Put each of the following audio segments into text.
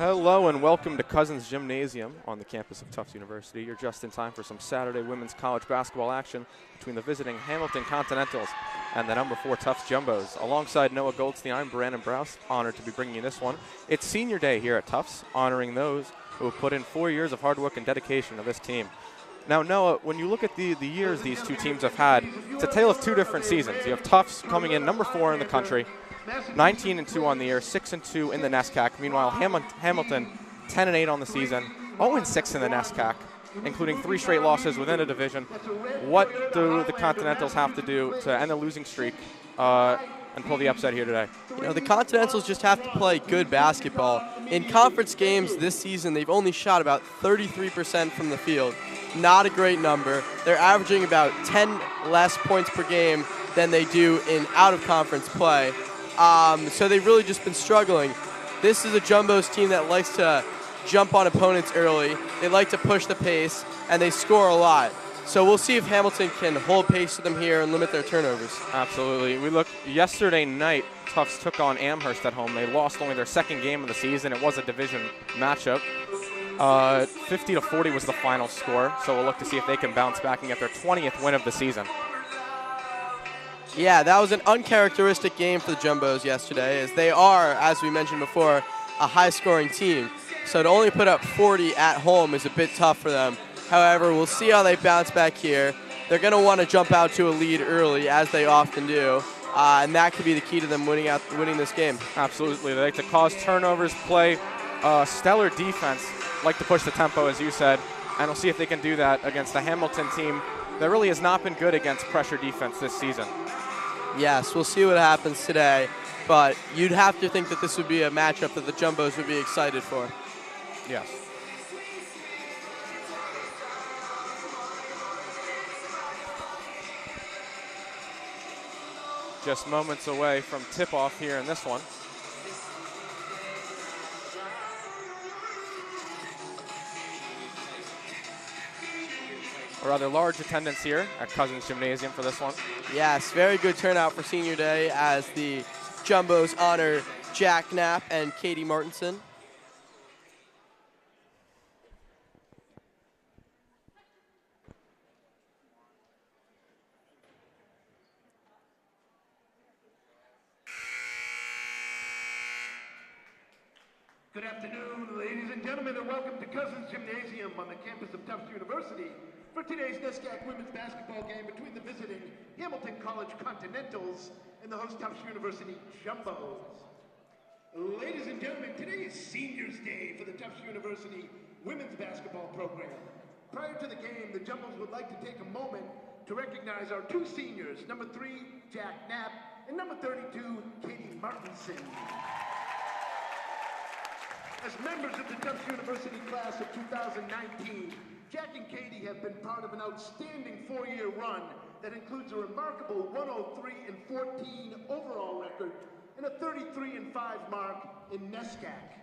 Hello and welcome to Cousins Gymnasium on the campus of Tufts University. You're just in time for some Saturday women's college basketball action between the visiting Hamilton Continentals and the number 4 Tufts Jumbos. Alongside Noah Goldstein, I'm Brandon Brous, honored to be bringing you this one. It's senior day here at Tufts, honoring those who have put in 4 years of hard work and dedication to this team. Now, Noah, when you look at the years these two teams have had, it's a tale of two different seasons. You have Tufts coming in number 4 in the country, 19-2 on the year, 6-2 in the NESCAC. Meanwhile, Hamilton, 10-8 on the season, 0-6 in the NESCAC, including 3 straight losses within a division. What do the Continentals have to do to end the losing streak and pull the upset here today? You know, the Continentals just have to play good basketball. In conference games this season, they've only shot about 33% from the field. Not a great number. They're averaging about 10 less points per game than they do in out-of-conference play. So they've really just been struggling. This is a Jumbos team that likes to jump on opponents early. They like to push the pace, and they score a lot. So we'll see if Hamilton can hold pace to them here and limit their turnovers. Absolutely. We look yesterday night, Tufts took on Amherst at home. They lost only their second game of the season. It was a division matchup. 50-40 was the final score. So we'll look to see if they can bounce back and get their 20th win of the season. Yeah, that was an uncharacteristic game for the Jumbos yesterday, as they are, as we mentioned before, a high-scoring team. So to only put up 40 at home is a bit tough for them. However, we'll see how they bounce back here. They're going to want to jump out to a lead early, as they often do, and that could be the key to them winning this game. Absolutely. They like to cause turnovers, play stellar defense, like to push the tempo, as you said, and we'll see if they can do that against the Hamilton team that really has not been good against pressure defense this season. Yes, we'll see what happens today, but you'd have to think that this would be a matchup that the Jumbos would be excited for. Yes. Just moments away from tip-off here in this one. A rather large attendance here at Cousins Gymnasium for this one. Yes, very good turnout for senior day as the Jumbos honor Jack Knapp and Katie Martinson. Good afternoon, ladies and gentlemen, and welcome to Cousins Gymnasium on the campus of Tufts University for today's NESCAC women's basketball game between the visiting Hamilton College Continentals and the host Tufts University Jumbos. Ladies and gentlemen, today is Seniors Day for the Tufts University women's basketball program. Prior to the game, the Jumbos would like to take a moment to recognize our 2 seniors, number 3, Jack Knapp, and number 32, Katie Martinson. As members of the Tufts University class of 2019, Jack and Katie have been part of an outstanding 4-year run that includes a remarkable 103-14 overall record and a 33-5 mark in NESCAC.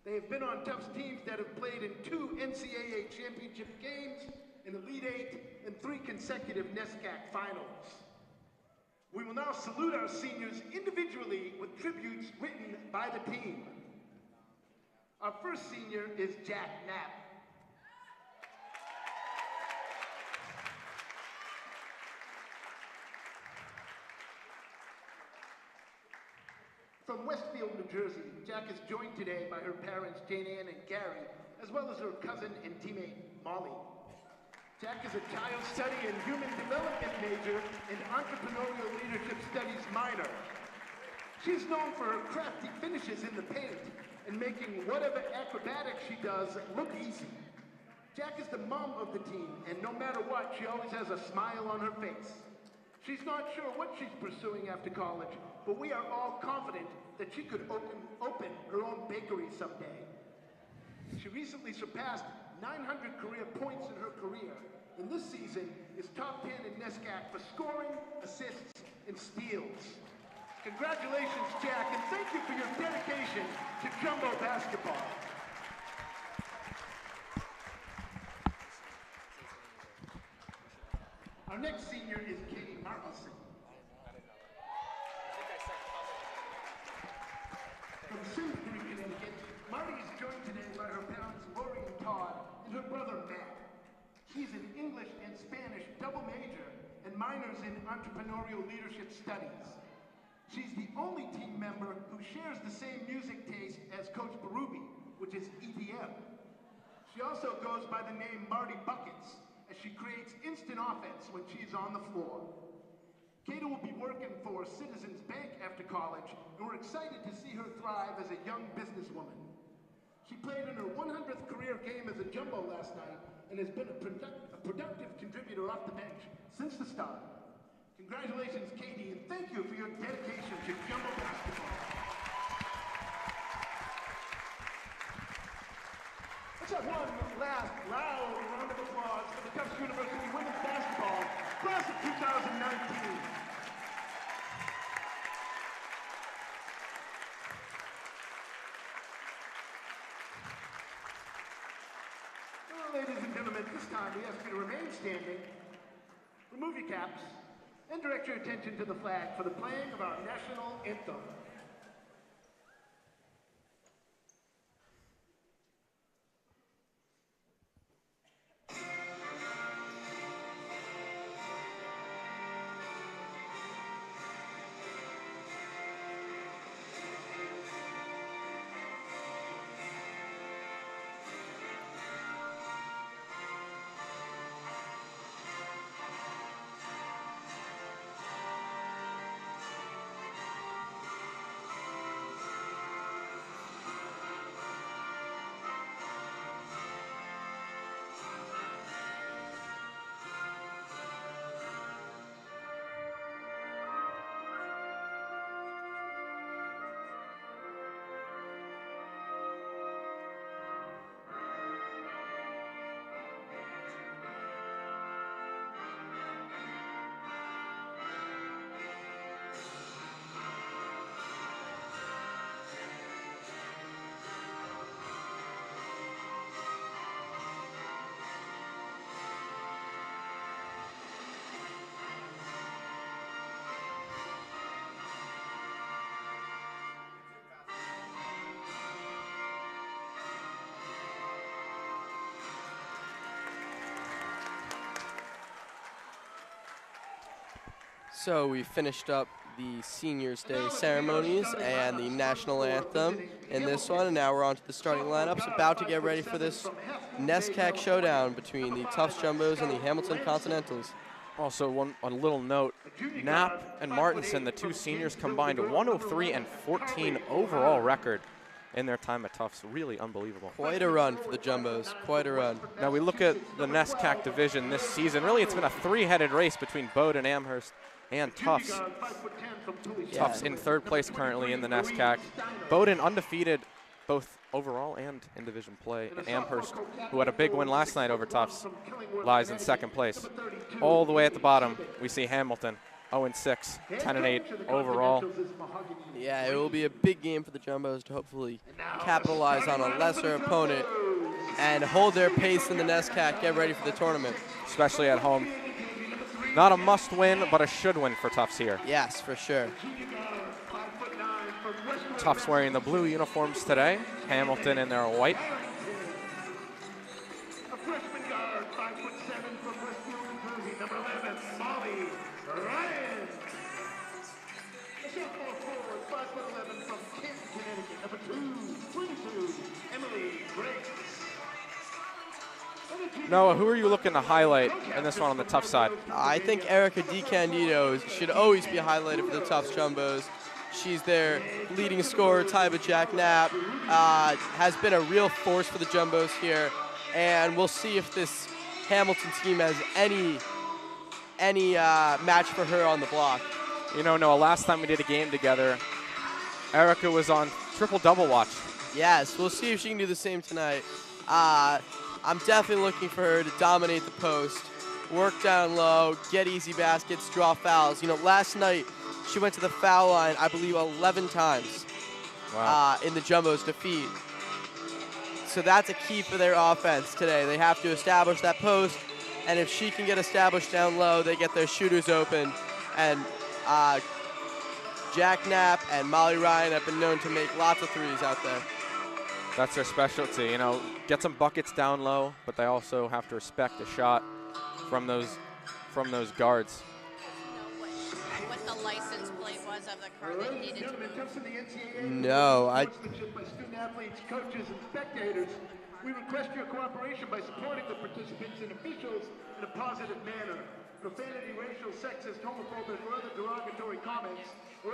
They have been on Tufts teams that have played in 2 NCAA championship games, an Elite 8, and 3 consecutive NESCAC finals. We will now salute our seniors individually with tributes written by the team. Our first senior is Jack Knapp. From Westfield, New Jersey, Jack is joined today by her parents, Jane Ann and Gary, as well as her cousin and teammate, Molly. Jack is a child study and human development major and entrepreneurial leadership studies minor. She's known for her crafty finishes in the paint and making whatever acrobatics she does look easy. Jack is the mom of the team, and no matter what, she always has a smile on her face. She's not sure what she's pursuing after college, but we are all confident that she could open her own bakery someday. She recently surpassed 900 career points in her career, and this season is top 10 in NESCAC for scoring, assists, and steals. Congratulations, Jack, and thank you for your dedication to Jumbo basketball. Our next senior is Katie Martinson. From Simsbury, Connecticut, Marty is minors in entrepreneurial leadership studies. She's the only team member who shares the same music taste as Coach Berube, which is EDM. She also goes by the name Marty Buckets, as she creates instant offense when she's on the floor. Kata will be working for Citizens Bank after college, and we're excited to see her thrive as a young businesswoman. She played in her 100th career game as a jumbo last night, and has been a productive contributor off the bench since the start. Congratulations, Katie, and thank you for your dedication to jumbo basketball. Let's have one last loud round of applause for the Tufts University women's basketball class of 2019. Well, ladies and gentlemen, this time we ask you to remain standing, remove your caps, and direct your attention to the flag for the playing of our national anthem. So we finished up the Seniors Day ceremonies and the national anthem in this one, and now we're on to the starting lineups, about to get ready for this NESCAC showdown between the Tufts Jumbos and the Hamilton Continentals. Also, a little note, Knapp and Martinson, the two seniors, combined 103 and 14 overall record in their time at Tufts. Really unbelievable. Quite a run for the Jumbos, quite a run. Now we look at the NESCAC division this season. Really, it's been a three-headed race between Bowdoin, Amherst, and Tufts. Yeah. Tufts in third place currently in the NESCAC. Bowdoin undefeated both overall and in division play. And Amherst, who had a big win last night over Tufts, lies in second place. All the way at the bottom, we see Hamilton, 0-6, 10-8 overall. Yeah, it will be a big game for the Jumbos to hopefully capitalize on a lesser opponent and hold their pace in the NESCAC, get ready for the tournament. Especially at home. Not a must win, but a should win for Tufts here. Yes, for sure. Tufts wearing the blue uniforms today. Hamilton in their white. A freshman guard, 5'7" from Westfield, New Jersey, number 11, Molly Ryan. A sophomore forward, 5'11" from Canton, Connecticut, number 22, Emily Grace. Noah, who are you looking to highlight in this one on the Tufts side? I think Erica DiCandido should always be highlighted for the Tufts Jumbos. She's their leading scorer, tied with Jack Knapp. Has been a real force for the Jumbos here, and we'll see if this Hamilton team has any match for her on the block. You know, Noah, last time we did a game together, Erica was on triple-double watch. Yes, we'll see if she can do the same tonight. I'm definitely looking for her to dominate the post, work down low, get easy baskets, draw fouls. You know, last night she went to the foul line, I believe, 11 times. Wow. In the Jumbos' defeat. So that's a key for their offense today. They have to establish that post, and if she can get established down low, they get their shooters open. And Jack Knapp and Molly Ryan have been known to make lots of threes out there. That's their specialty, you know, get some buckets down low, but they also have to respect the shot from those guards. what the license plate was of the car that needed to move? No, by student athletes, coaches, and spectators. We request your cooperation by supporting the participants and officials in a positive manner. Profanity, racial, sexist, homophobic, or other derogatory comments.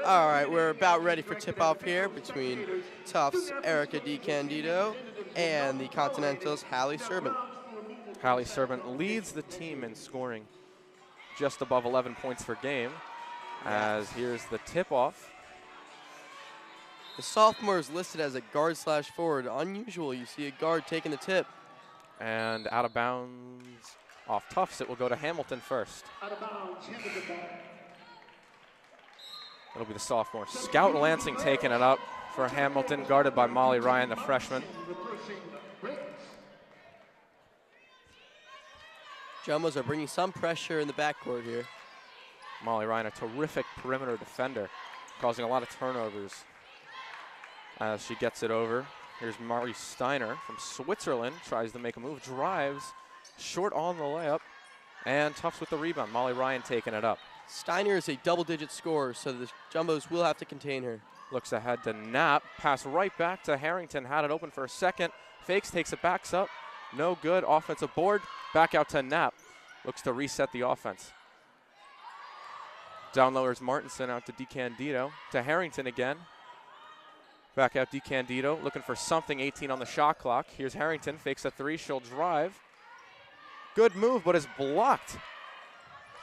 All right, we're about ready for tip-off here between Tufts' Erica DiCandido and the Continentals' Hallie Servant. Hallie Servant leads the team in scoring just above 11 points per game, as here's the tip-off. The sophomore is listed as a guard/forward. Unusual, you see a guard taking the tip. And out of bounds off Tufts, it will go to Hamilton first. Out of bounds, Hamilton ball. It'll be the sophomore. Scout Lansing taking it up for Hamilton, guarded by Molly Ryan, the freshman. Jumbos are bringing some pressure in the backcourt here. Molly Ryan, a terrific perimeter defender, causing a lot of turnovers as she gets it over. Here's Mari Steiner from Switzerland, tries to make a move, drives, short on the layup, and Tufts with the rebound. Molly Ryan taking it up. Steiner is a double-digit scorer, so the Jumbos will have to contain her. Looks ahead to Knapp, pass right back to Harrington, had it open for a second, fakes, takes it, backs up, no good, offensive board, back out to Knapp, looks to reset the offense. Down lowers Martinson out to DiCandido, to Harrington again. Back out DiCandido, looking for something, 18 on the shot clock. Here's Harrington, fakes a three, she'll drive. Good move, but is blocked.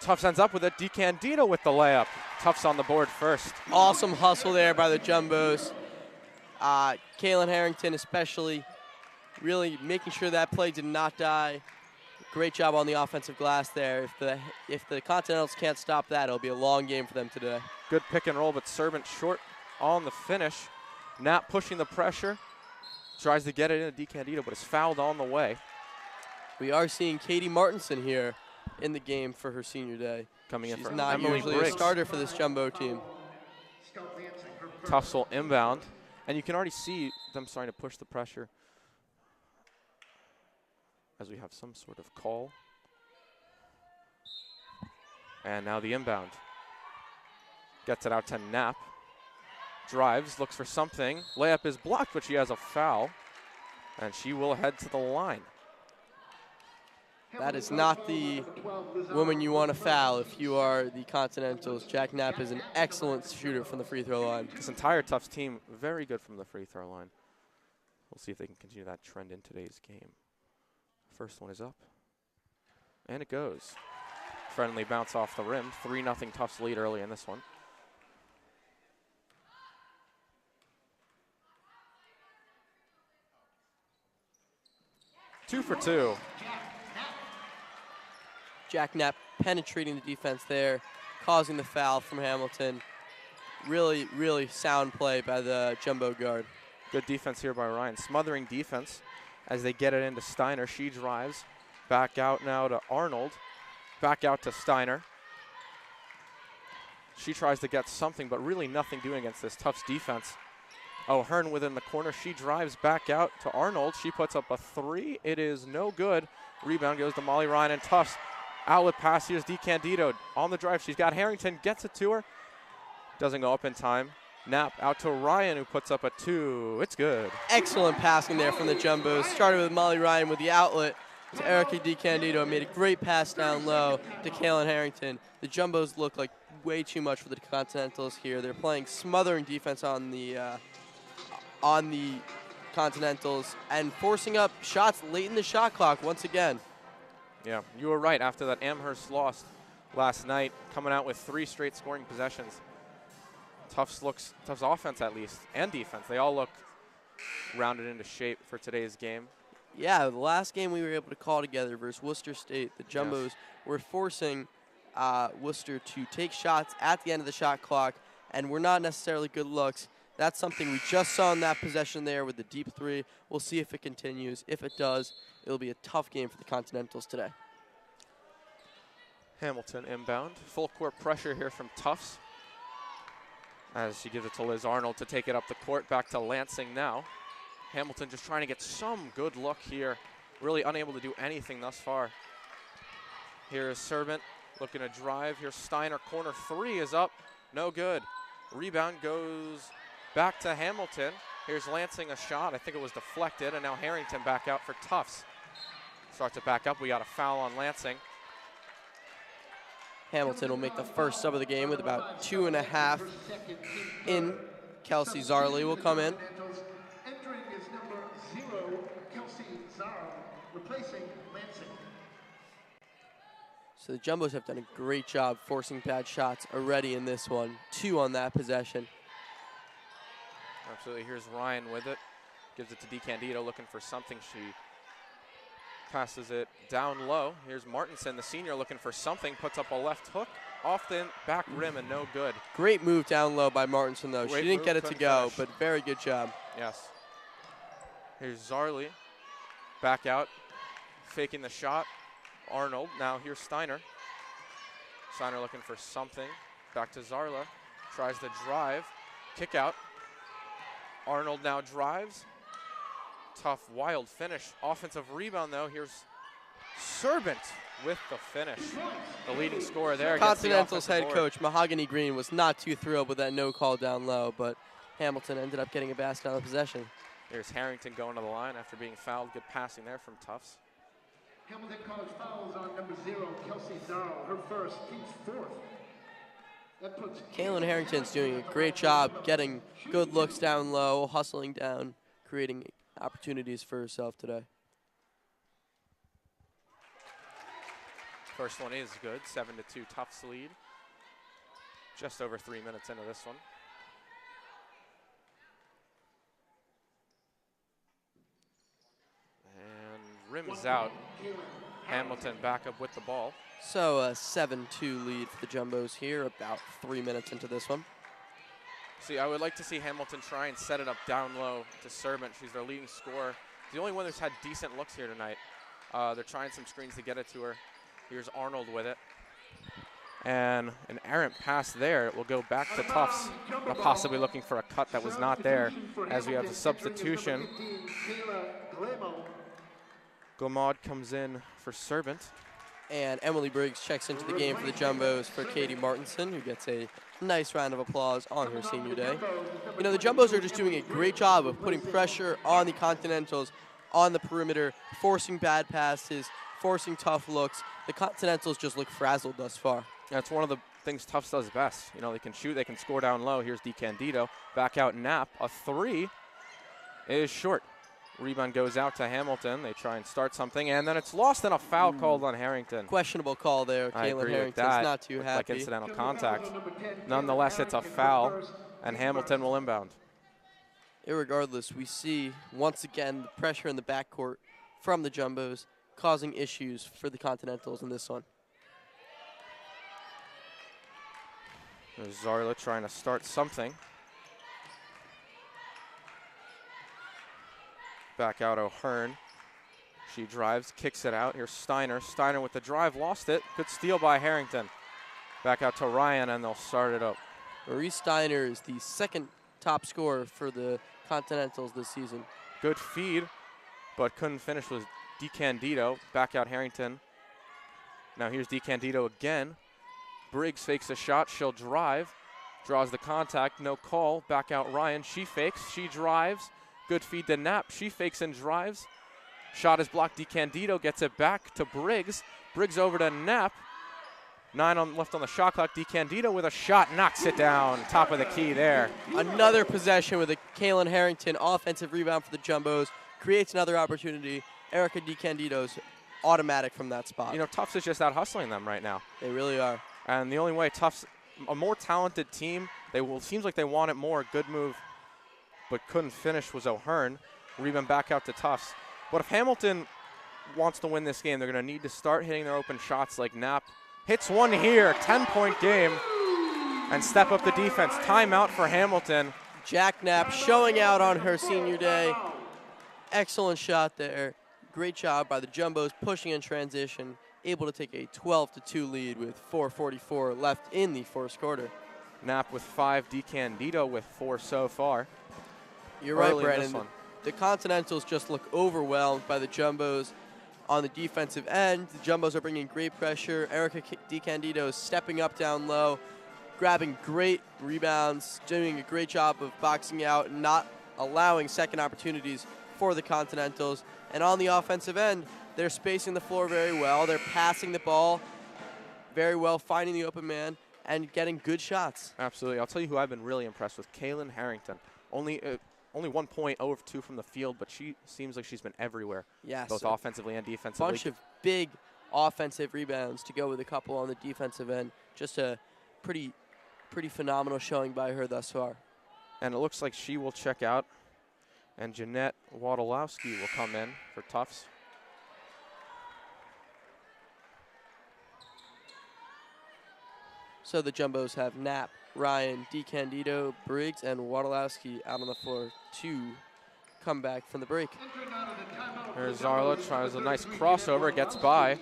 Tufts ends up with it, DiCandido with the layup. Tufts on the board first. Awesome hustle there by the Jumbos. Kaylin Harrington especially really making sure that play did not die. Great job on the offensive glass there. If the Continentals can't stop that, it'll be a long game for them today. Good pick and roll, but Servant short on the finish. Knapp pushing the pressure. Tries to get it into DiCandido, but is fouled on the way. We are seeing Katie Martinson here in the game for her senior day. Coming in She's for not Emily usually Briggs. a starter for this Jumbo team. Tufts will inbound, and you can already see them starting to push the pressure as we have some sort of call. And now the inbound. Gets it out to Knapp. Drives, looks for something. Layup is blocked, but she has a foul, and she will head to the line. That is not the woman you want to foul if you are the Continentals. Jack Knapp is an excellent shooter from the free throw line. This entire Tufts team, very good from the free throw line. We'll see if they can continue that trend in today's game. First one is up, and it goes. Friendly bounce off the rim. 3-0 Tufts lead early in this one. Two for two. Jack Knapp penetrating the defense there, causing the foul from Hamilton. Really, really sound play by the Jumbo guard. Good defense here by Ryan. Smothering defense as they get it into Steiner. She drives. Back out now to Arnold. Back out to Steiner. She tries to get something, but really nothing doing against this Tufts defense. O'Hearn within the corner. She drives back out to Arnold. She puts up a three. It is no good. Rebound goes to Molly Ryan, and Tufts. Outlet pass, here's DiCandido on the drive. She's got Harrington, gets it to her. Doesn't go up in time. Knapp out to Ryan, who puts up a two. It's good. Excellent passing there from the Jumbos. Started with Molly Ryan with the outlet to Erica DiCandido. Made a great pass down low to Kaylin Harrington. The Jumbos look like way too much for the Continentals here. They're playing smothering defense on the Continentals and forcing up shots late in the shot clock once again. Yeah, you were right. After that Amherst loss last night, coming out with 3 straight scoring possessions. Tufts offense at least, and defense, they all look rounded into shape for today's game. Yeah, the last game we were able to call together versus Worcester State, the Jumbos were forcing Worcester to take shots at the end of the shot clock, and were not necessarily good looks. That's something we just saw in that possession there with the deep three. We'll see if it continues. If it does, it'll be a tough game for the Continentals today. Hamilton inbound. Full court pressure here from Tufts as she gives it to Liz Arnold to take it up the court. Back to Lansing now. Hamilton just trying to get some good look here. Really unable to do anything thus far. Here is Servant. looking to drive. Here's Steiner, corner three is up, no good. Rebound goes back to Hamilton. Here's Lansing, a shot. I think it was deflected, and now Harrington back out for Tufts. Starts it back up. We got a foul on Lansing. Hamilton will make the first sub of the game with about 2.5 in. Kelsey Zarley will come in. Entering is number 0, Kelsey Zarl, replacing Lansing. So the Jumbos have done a great job forcing bad shots already in this one. 2 on that possession. Absolutely. Here's Ryan with it. Gives it to DeCandido, looking for something. She passes it down low. Here's Martinson, the senior, looking for something. Puts up a left hook off the back rim and no good. Great move down low by Martinson, though. Great she didn't move, get it to couldn't go, finish. but very good job. Yes. Here's Zarley. Back out. Faking the shot. Arnold. Now here's Steiner. Steiner looking for something. Back to Zarla. Tries to drive. Kick out. Arnold now drives. Tough, wild finish. Offensive rebound, though. Here's Servant with the finish. The leading scorer there. gets the Continentals offensive head board. coach Mahogany Green was not too thrilled with that no call down low, but Hamilton ended up getting a basket on the possession. Here's Harrington going to the line after being fouled. Good passing there from Tufts. Hamilton calls fouls on number 0, Kelsey Zarl, her first, team's 4th. That puts Kaylin Harrington's doing a great job getting good looks down low, hustling down, creating opportunities for herself today. First one is good. 7-2 Tufts lead. Just over 3 minutes into this one. And rims out. Hamilton back up with the ball. So a 7-2 lead for the Jumbos here, about 3 minutes into this one. See, I would like to see Hamilton try and set it up down low to Servant. She's their leading scorer. The only one that's had decent looks here tonight. They're trying some screens to get it to her. Here's Arnold with it. And an errant pass there. It will go back to Tufts, possibly looking for a cut that was not there, as we have a substitution. Gomad comes in for Servant. And Emily Briggs checks into the game for the Jumbos for Katie Martinson, who gets a nice round of applause on her senior day. You know, the Jumbos are just doing a great job of putting pressure on the Continentals on the perimeter, forcing bad passes, forcing tough looks. The Continentals just look frazzled thus far. That's one of the things Tufts does best. You know, they can shoot, they can score down low. Here's DeCandido. Back out Knapp. A three is short. Rebound goes out to Hamilton. They try and start something, and then it's lost and a foul called on Harrington. Questionable call there. I Kaylin agree with Harrington's that. not too Looked happy. like incidental contact. Nonetheless, it's a foul, and Hamilton will inbound. Irregardless, we see once again the pressure in the backcourt from the Jumbos causing issues for the Continentals in this one. There's Zarla trying to start something. Back out O'Hearn. She drives, kicks it out. Here's Steiner. Steiner with the drive, lost it. Good steal by Harrington. Back out to Ryan, and they'll start it up. Marie Steiner is the second top scorer for the Continentals this season. Good feed, but couldn't finish with DeCandido. Back out Harrington. Now here's DeCandido again. Briggs fakes a shot. She'll drive. Draws the contact. No call. Back out Ryan. She fakes. She drives. Good feed to Knapp. She fakes and drives. Shot is blocked. DeCandido gets it back to Briggs. Briggs over to Knapp. 9 left on the shot clock. DeCandido with a shot. Knocks it down. Top of the key there. Another possession with a Kaylin Harrington offensive rebound for the Jumbos. Creates another opportunity. Erica DeCandido's automatic from that spot. You know, Tufts is just out hustling them right now. They really are. And the only way Tufts, a more talented team, seems like they want it more. Good move, but couldn't finish was O'Hearn. Rebound back out to Tufts. But if Hamilton wants to win this game, they're going to need to start hitting their open shots like Knapp. Hits one here, 10-point game, and step up the defense. Timeout for Hamilton. Jack Knapp showing out on her senior day. Excellent shot there. Great job by the Jumbos pushing in transition. Able to take a 12-2 lead with 4:44 left in the first quarter. Knapp with 5, DeCandido with 4 so far. You're right, Early in this Brandon. one. The Continentals just look overwhelmed by the Jumbos On the defensive end, the Jumbos are bringing great pressure. Erica DiCandido is stepping up down low, grabbing great rebounds, doing a great job of boxing out and not allowing second opportunities for the Continentals. And on the offensive end, they're spacing the floor very well. They're passing the ball very well, finding the open man, and getting good shots. Absolutely. I'll tell you who I've been really impressed with, Kaylin Harrington. Only 1 point, 0 of 2 from the field, but she seems like she's been everywhere, yes, both offensively and defensively. Bunch of big offensive rebounds to go with a couple on the defensive end. Just a pretty phenomenal showing by her thus far. And it looks like she will check out, and Jeanette Wadolowski will come in for Tufts. So the Jumbos have Knapp, Ryan, DiCandido, Briggs, and Wadolowski out on the floor to come back from the break. Here's Zarla, tries a nice crossover, gets by.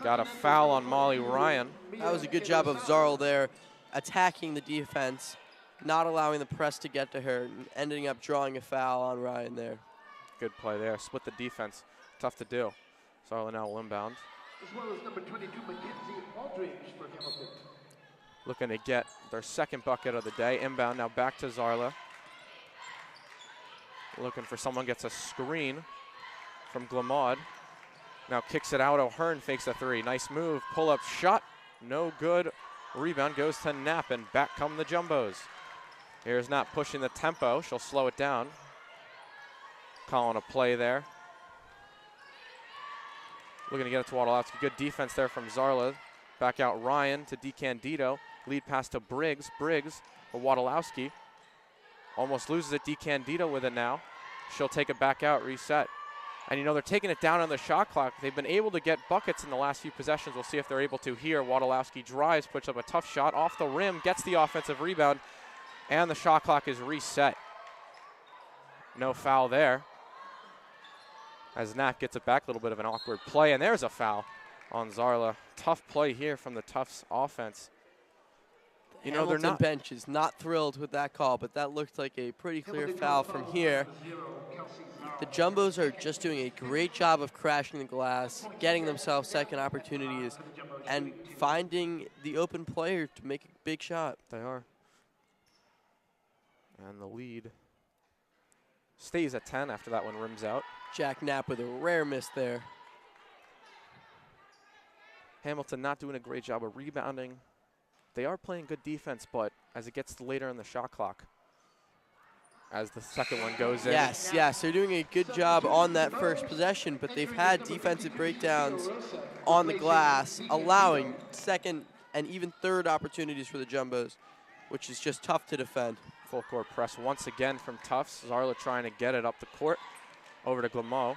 Got a foul on Molly Ryan. That was a good job of Zarl there, attacking the defense, not allowing the press to get to her, and ending up drawing a foul on Ryan there. Good play there, split the defense. Tough to do. Zarla now will inbound. As well as number 22, Mackenzie Aldridge for Hamilton. Looking to get their second bucket of the day. Inbound now back to Zarla. Looking for someone, gets a screen from Glamaud. Now kicks it out. O'Hearn fakes a three. Nice move. Pull-up shot. No good. Rebound goes to Knapp, and back come the Jumbos. Here's Knapp pushing the tempo. She'll slow it down. Calling a play there. Looking to get it to Wadolowski. Good defense there from Zarla. Back out Ryan to DiCandido. Lead pass to Briggs. Briggs for Wadolowski. Almost loses it. DiCandido with it now. She'll take it back out, reset. And, you know, they're taking it down on the shot clock. They've been able to get buckets in the last few possessions. We'll see if they're able to here. Wadolowski drives, puts up a tough shot off the rim, gets the offensive rebound, and the shot clock is reset. No foul there. As Knapp gets it back, a little bit of an awkward play, and there's a foul on Zarla. Tough play here from the Tufts offense. You know, they're not. Bench is not thrilled with that call, but that looked like a pretty clear foul from here. The Jumbos are just doing a great job of crashing the glass, getting themselves second opportunities, and finding the open player to make a big shot. They are. And the lead stays at 10 after that one rims out. Jack Knapp with a rare miss there. Hamilton not doing a great job of rebounding. They are playing good defense, but as it gets later in the shot clock, as the second one goes in. Yes, they're doing a good job on that first possession, but they've had defensive breakdowns on the glass, allowing second and even third opportunities for the Jumbos, which is just tough to defend. Full court press once again from Tufts. Zarla trying to get it up the court. Over to Glamo.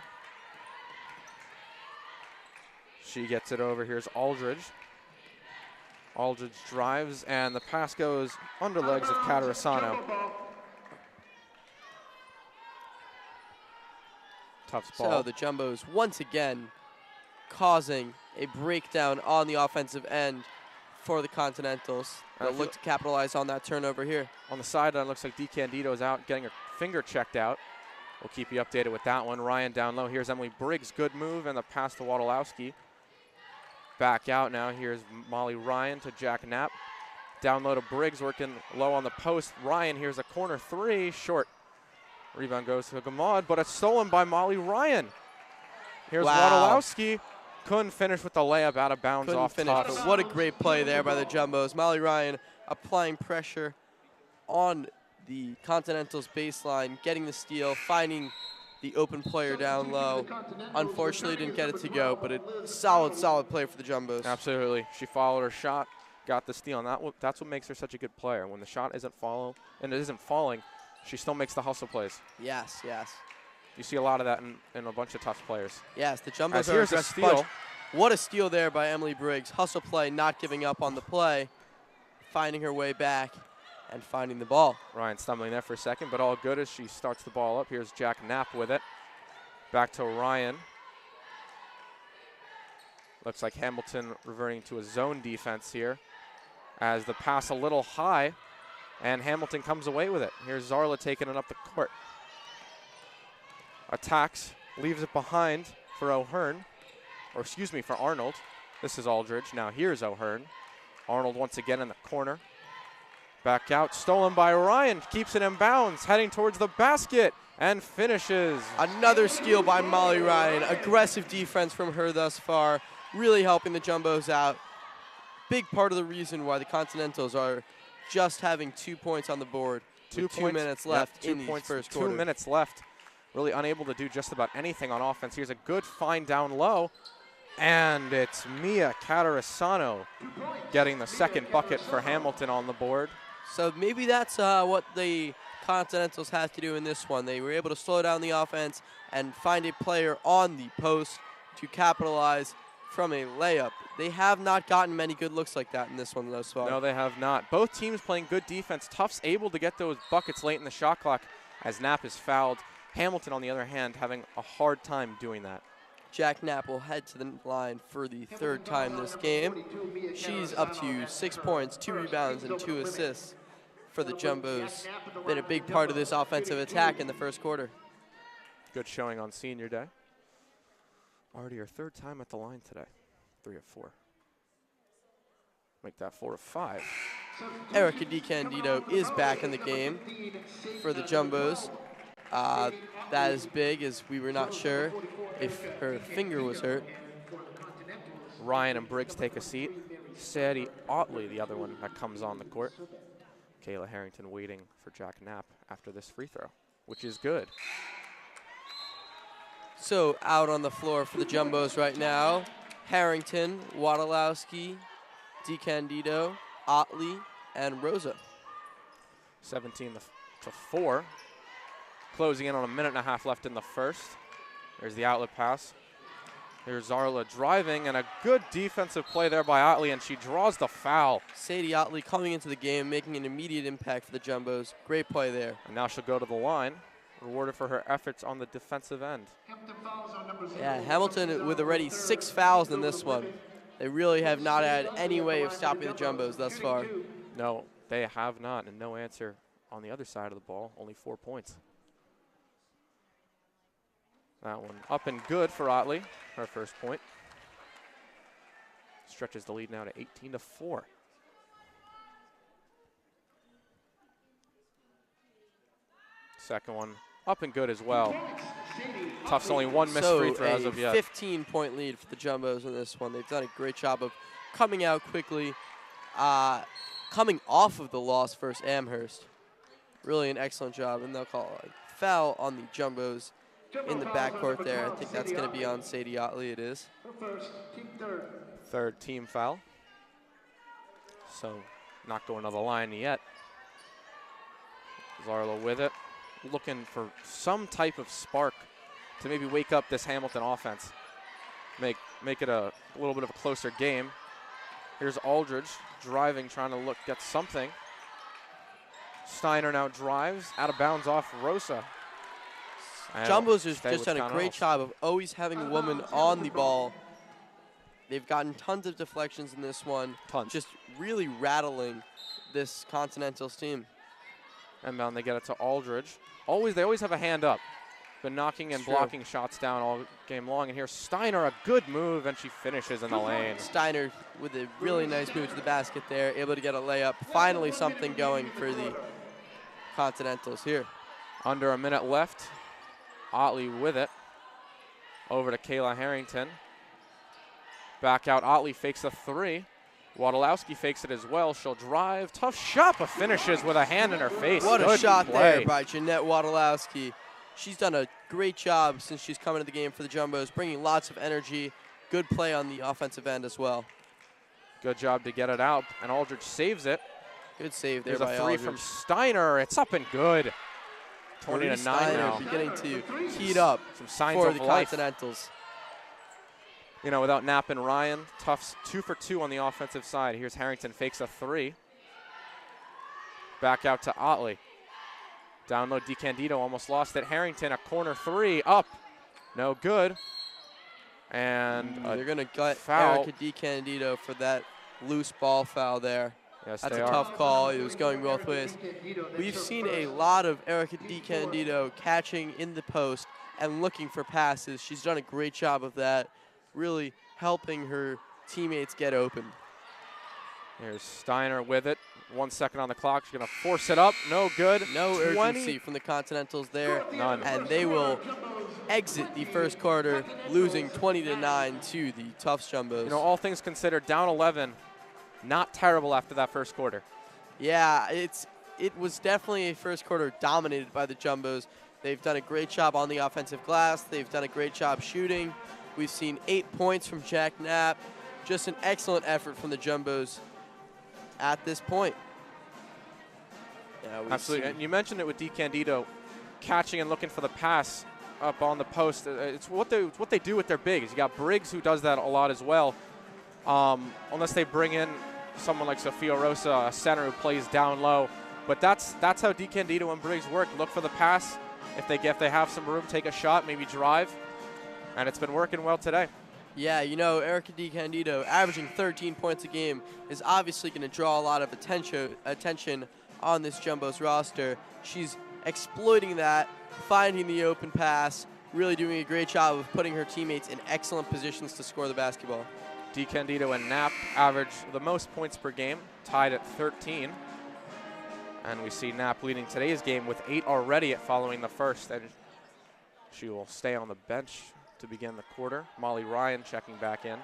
She gets it over. Here's Aldridge. Aldridge drives, and the pass goes under legs of Catarasano. Tufts ball. So the Jumbos once again causing a breakdown on the offensive end for the Continentals. They'll look to capitalize on that turnover here. On the sideline, looks like DiCandido is out, getting her finger checked out. We'll keep you updated with that one. Ryan down low. Here's Emily Briggs. Good move, and the pass to Wadolowski. Back out now. Here's Molly Ryan to Jack Knapp. Down low to Briggs, working low on the post. Ryan, here's a corner three, short. Rebound goes to Gamad, but it's stolen by Molly Ryan. Here's Wadolowski. Couldn't finish with the layup, out of bounds off Tufts. But what a great play there by the Jumbos. Molly Ryan applying pressure on the Continentals baseline, getting the steal, finding the open player down low. Unfortunately, didn't get it to go, but a solid play for the Jumbos. Absolutely. She followed her shot, got the steal, and that's what makes her such a good player. When the shot isn't falling, she still makes the hustle plays. Yes. You see a lot of that in a bunch of Tufts players. Yes, the Jumbos are here's a steal. What a steal there by Emily Briggs. Hustle play, not giving up on the play, finding her way back and finding the ball. Ryan stumbling there for a second, but all good as she starts the ball up. Here's Jack Knapp with it. Back to Ryan. Looks like Hamilton reverting to a zone defense here as the pass a little high, and Hamilton comes away with it. Here's Zarla taking it up the court. Attacks, leaves it behind, for O'Hearn, or excuse me, for Arnold. This is Aldridge. Now here's O'Hearn. Arnold once again in the corner. Back out, stolen by Ryan, keeps it in bounds, heading towards the basket, and finishes. Another steal by Molly Ryan. Aggressive defense from her thus far, really helping the Jumbos out. Big part of the reason why the Continentals are just having 2 points on the board. 2 minutes left in the first quarter. 2 minutes left. Really unable to do just about anything on offense. Here's a good find down low. And it's Mia Catarasano getting the second bucket for Hamilton on the board. So maybe that's what the Continentals have to do in this one. They were able to slow down the offense and find a player on the post to capitalize from a layup. They have not gotten many good looks like that in this one thus far. No, they have not. Both teams playing good defense. Tufts able to get those buckets late in the shot clock as Knapp is fouled. Hamilton, on the other hand, having a hard time doing that. Jack Knapp will head to the line for the third time this game. She's up to 6 points, 2 rebounds, and 2 assists for the Jumbos. Been a big part of this offensive attack in the first quarter. Good showing on senior day. Already her third time at the line today. 3 of 4. Make that 4 of 5. Erica DiCandido is back in the game for the Jumbos. That is big, as we were not sure if her finger was hurt. Ryan and Briggs take a seat. Sadie Otley, the other one that comes on the court. Kayla Harrington waiting for Jack Knapp after this free throw, which is good. So out on the floor for the Jumbos right now, Harrington, Wadalowski, DiCandido, Otley, and Rosa. 17 to 4. Closing in on a minute and a half left in the first. There's the outlet pass. Here's Zarla driving, and a good defensive play there by Otley, and she draws the foul. Sadie Otley coming into the game, making an immediate impact for the Jumbos. Great play there. And now she'll go to the line, rewarded for her efforts on the defensive end. Yeah, Hamilton with already 6 fouls in this one. They really have not had any way of stopping the Jumbos thus far. No, they have not, and no answer on the other side of the ball, only 4 points. That one up and good for Otley, her first point. Stretches the lead now to 18 to 4. Second one up and good as well. Tufts only 1 missed free throw as of yet. 15-point lead for the Jumbos in this one. They've done a great job of coming out quickly, coming off of the loss versus Amherst. Really an excellent job, and they'll call a foul on the Jumbos in the backcourt there. I think that's going to be on Sadie Otley. It is. Third team foul. So not going to the line yet. Zarla with it, looking for some type of spark to maybe wake up this Hamilton offense. Make it a little bit of a closer game. Here's Aldridge driving, trying to get something. Steiner now drives, out of bounds off Rosa. Jumbos has just done a great job of always having a woman on the ball. They've gotten tons of deflections in this one. Tons. Just really rattling this Continentals team. And down they get it to Aldridge. They always have a hand up. Been knocking and blocking shots down all game long. And here's Steiner, a good move, and she finishes in the lane. Steiner with a really nice move to the basket there, able to get a layup. Finally something going for the Continentals here. Under a minute left. Otley with it. Over to Kayla Harrington. Back out, Otley fakes a 3. Wadalowski fakes it as well. She'll drive. Tough shot, but finishes with a hand in her face. What Good a shot play there by Jeanette Wadalowski. She's done a great job since she's come into the game for the Jumbos, bringing lots of energy. Good play on the offensive end as well. Good job to get it out, and Aldridge saves it. Good save there There's by a 3 Aldridge. from Steiner. It's up and good. 20 to 9 now. Beginning to heat up Some signs for of the life. Continentals. You know, without Knapp and Ryan, Tufts 2 for 2 on the offensive side. Here's Harrington, fakes a 3. Back out to Otley. Down low, DiCandido almost lost it. Harrington, a corner 3, up. No good. And they're going to gut foul. Erica DiCandido for that loose ball foul there. Yes, That's they a are. tough call. It was going both ways. We've seen a lot of Erica DiCandido catching in the post and looking for passes. She's done a great job of that, really helping her teammates get open. Here's Steiner with it. 1 second on the clock. She's going to force it up. No good. No 20. urgency from the Continentals there. None. And they will exit the first quarter, losing 20-9 to the Tufts Jumbos. You know, all things considered, down 11, not terrible after that first quarter. Yeah, it was definitely a first quarter dominated by the Jumbos. They've done a great job on the offensive glass. They've done a great job shooting. We've seen 8 points from Jack Knapp. Just an excellent effort from the Jumbos at this point. Yeah, Absolutely. And you mentioned it with DiCandido catching and looking for the pass up on the post. It's what they do with their bigs. You got Briggs, who does that a lot as well. Unless they bring in someone like Sofia Rosa, a center who plays down low. But that's how DiCandido and Briggs work. Look for the pass. If they have some room, take a shot, maybe drive. And it's been working well today. Yeah, you know, Erica DiCandido averaging 13 points a game is obviously going to draw a lot of attention on this Jumbos roster. She's exploiting that, finding the open pass, really doing a great job of putting her teammates in excellent positions to score the basketball. DiCandido and Knapp average the most points per game, tied at 13. And we see Knapp leading today's game with 8 already following the first. And she will stay on the bench to begin the quarter. Molly Ryan checking back in.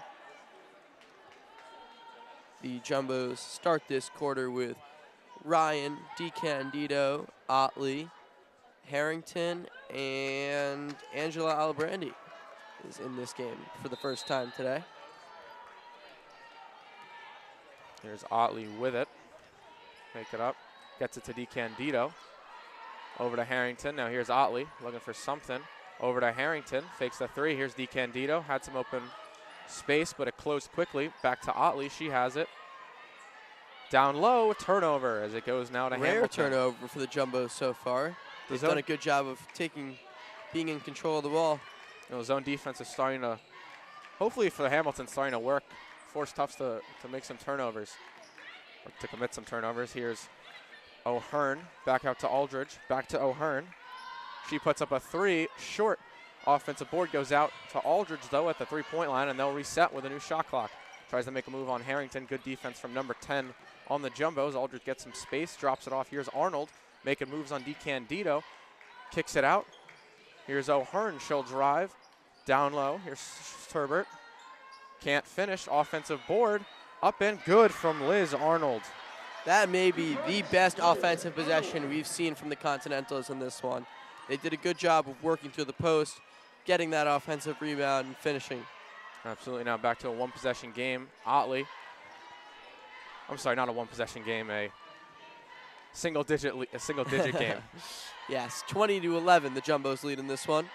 The Jumbos start this quarter with Ryan, DiCandido, Otley, Harrington, and Angela Alibrandi is in this game for the first time today. Here's Otley with it. Make it up. Gets it to DiCandido. Over to Harrington. Now here's Otley looking for something. Over to Harrington. Fakes the three. Here's DiCandido. Had some open space, but it closed quickly. Back to Otley. She has it. Down low. Turnover as it goes now to Rare Hamilton. turnover for the Jumbos so far. They've done a good job of being in control of the ball. You know, zone defense is starting to, hopefully for the Hamilton, starting to work. Force Tufts to make some turnovers, or to commit some turnovers. Here's O'Hearn, back out to Aldridge, back to O'Hearn. She puts up a three, short. Offensive board goes out to Aldridge, though, at the three-point line, and they'll reset with a new shot clock. Tries to make a move on Harrington. Good defense from number 10 on the Jumbos. Aldridge gets some space, drops it off. Here's Arnold making moves on DiCandido. Kicks it out. Here's O'Hearn. She'll drive. Down low. Here's Turbert. Can't finish. Offensive board. Up and good from Liz Arnold. That may be the best offensive possession we've seen from the Continentals in this one. They did a good job of working through the post, getting that offensive rebound, and finishing. Absolutely. Now back to a one-possession game. Otley. I'm sorry, not a one-possession game. A single-digit game. Yes, 20-11, the Jumbos lead in this one.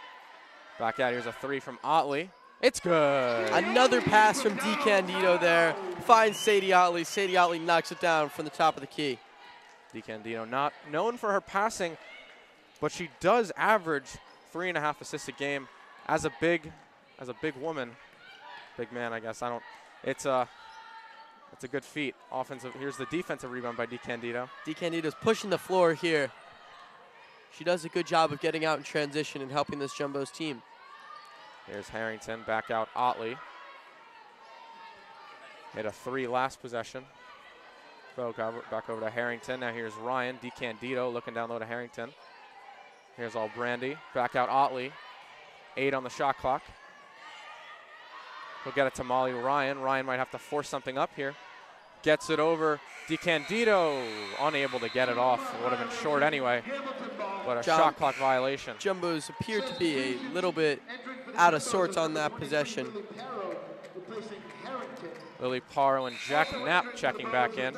Back out. Here's a three from Otley. It's good. Another pass from DiCandido there. Finds Sadie Otley. Sadie Otley knocks it down from the top of the key. DiCandido not known for her passing, but she does average 3.5 assists a game as a big woman. Big man, I guess. It's a good feat. Offensive. Here's the defensive rebound by DiCandido. DiCandido's pushing the floor here. She does a good job of getting out in transition and helping this Jumbos team. Here's Harrington, back out Otley. Hit a three last possession. Back over to Harrington. Now here's Ryan. DiCandido looking down low to Harrington. Here's Alibrandi. Back out Otley. 8 on the shot clock. He'll get it to Molly Ryan. Ryan might have to force something up here. Gets it over. DiCandido unable to get it off. It would have been short anyway, but a shot clock violation. Jumbos appear to be a little bit out of sorts on that possession. Lily Parro and Jack Knapp checking back in.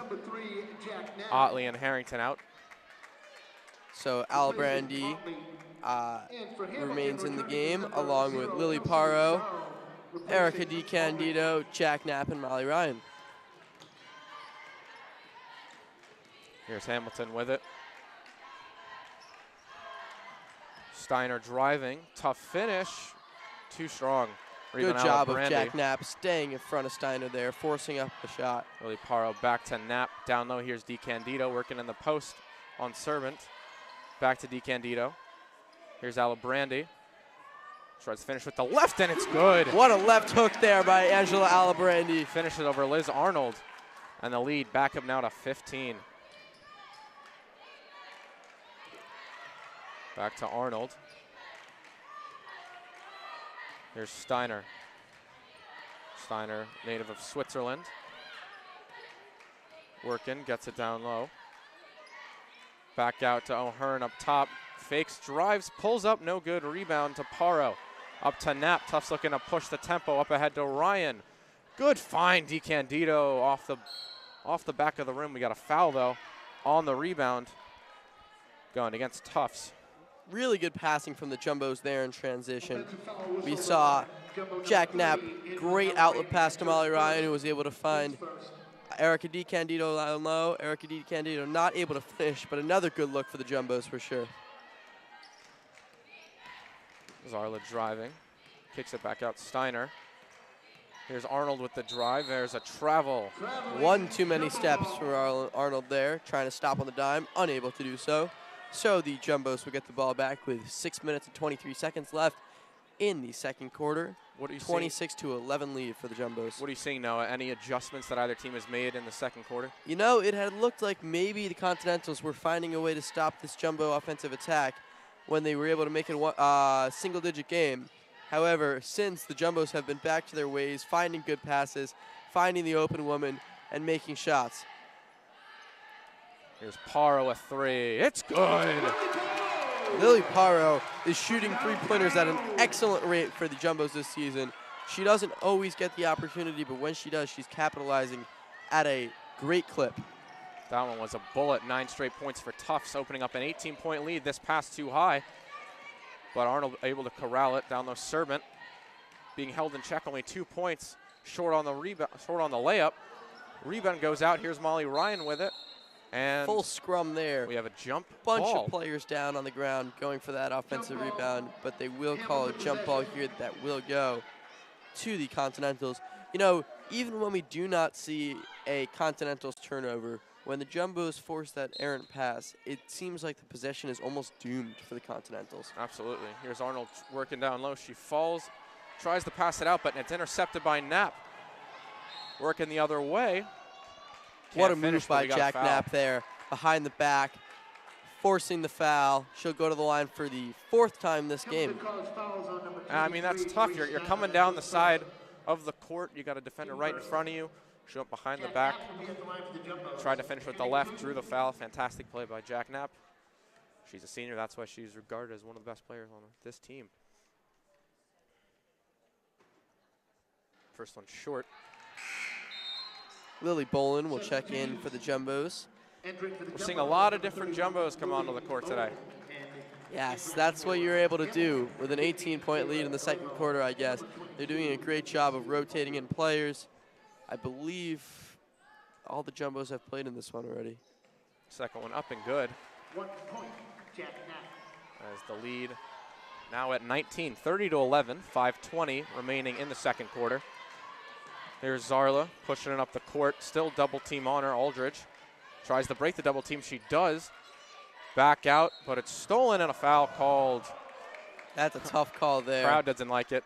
Otley and Harrington out. So Alibrandi remains in the game along with Lily Parro, Erica DiCandido, Jack Knapp, and Molly Ryan. Here's Hamilton with it. Steiner driving. Tough finish. Too strong. Good job of Jack Knapp staying in front of Steiner there, forcing up the shot. Lily Parro back to Knapp. Down low, here's DiCandido working in the post on Servant. Back to DiCandido. Here's Alibrandi. Tries to finish with the left, and it's good. What a left hook there by Angela Alibrandi. Finish it over Liz Arnold. And the lead back up now to 15. Back to Arnold. Here's Steiner. Steiner, native of Switzerland. Working, gets it down low. Back out to O'Hearn up top. Fakes, drives, pulls up, no good. Rebound to Parro. Up to Knapp. Tufts looking to push the tempo up ahead to Ryan. Good find, DiCandido off the back of the rim. We got a foul, though, on the rebound going against Tufts. Really good passing from the Jumbos there in transition. We saw Jack Knapp, great outlet pass to Molly Ryan, who was able to find Erica DiCandido down low. Erica DiCandido not able to finish, but another good look for the Jumbos for sure. Zarla driving, kicks it back out Steiner. Here's Arnold with the drive. There's a travel. One too many steps for Arnold there, trying to stop on the dime, unable to do so. So the Jumbos will get the ball back with 6 minutes and 23 seconds left in the second quarter. What are you 26-11 lead for the Jumbos. What are you seeing, Noah? Any adjustments that either team has made in the second quarter? You know, it had looked like maybe the Continentals were finding a way to stop this Jumbo offensive attack when they were able to make it a single-digit game. However, since the Jumbos have been back to their ways, finding good passes, finding the open woman, and making shots. Here's Parro, a three. It's good. Lily Parro is shooting three-pointers at an excellent rate for the Jumbos this season. She doesn't always get the opportunity, but when she does, she's capitalizing at a great clip. That one was a bullet. 9 straight points for Tufts, opening up an 18-point lead. This pass too high, but Arnold able to corral it down low. Servant being held in check, only 2 points, short on the rebound, short on the layup. Rebound goes out. Here's Molly Ryan with it. And full scrum there. We have a jump bunch ball. of players down on the ground going for that offensive rebound, but they will call a jump ball here that will go to the Continentals. You know, even when we do not see a Continentals turnover, when the Jumbos force that errant pass, it seems like the possession is almost doomed for the Continentals. Absolutely. Here's Arnold working down low. She falls, tries to pass it out, but it's intercepted by Knapp. Working the other way. What a move by Jack Knapp there, behind the back, forcing the foul. She'll go to the line for the 4th time this game. I mean, that's tough. You're coming down the side of the court. You got a defender right in front of you. She went behind the back, tried to finish with the left, drew the foul. Fantastic play by Jack Knapp. She's a senior. That's why she's regarded as one of the best players on this team. First one short. Lily Bolin will check in for the Jumbos. We're seeing a lot of different Jumbos come onto the court today. Yes, that's what you're able to do with an 18-point lead in the second quarter, I guess. They're doing a great job of rotating in players. I believe all the Jumbos have played in this one already. Second one up and good. 1 point, Jack Knapp. As the lead now at 19, 30-11, 5:20 remaining in the second quarter. There's Zarla pushing it up the court. Still double team on her. Aldridge tries to break the double team. She does. Back out, but it's stolen and a foul called. That's a tough call there. Crowd doesn't like it.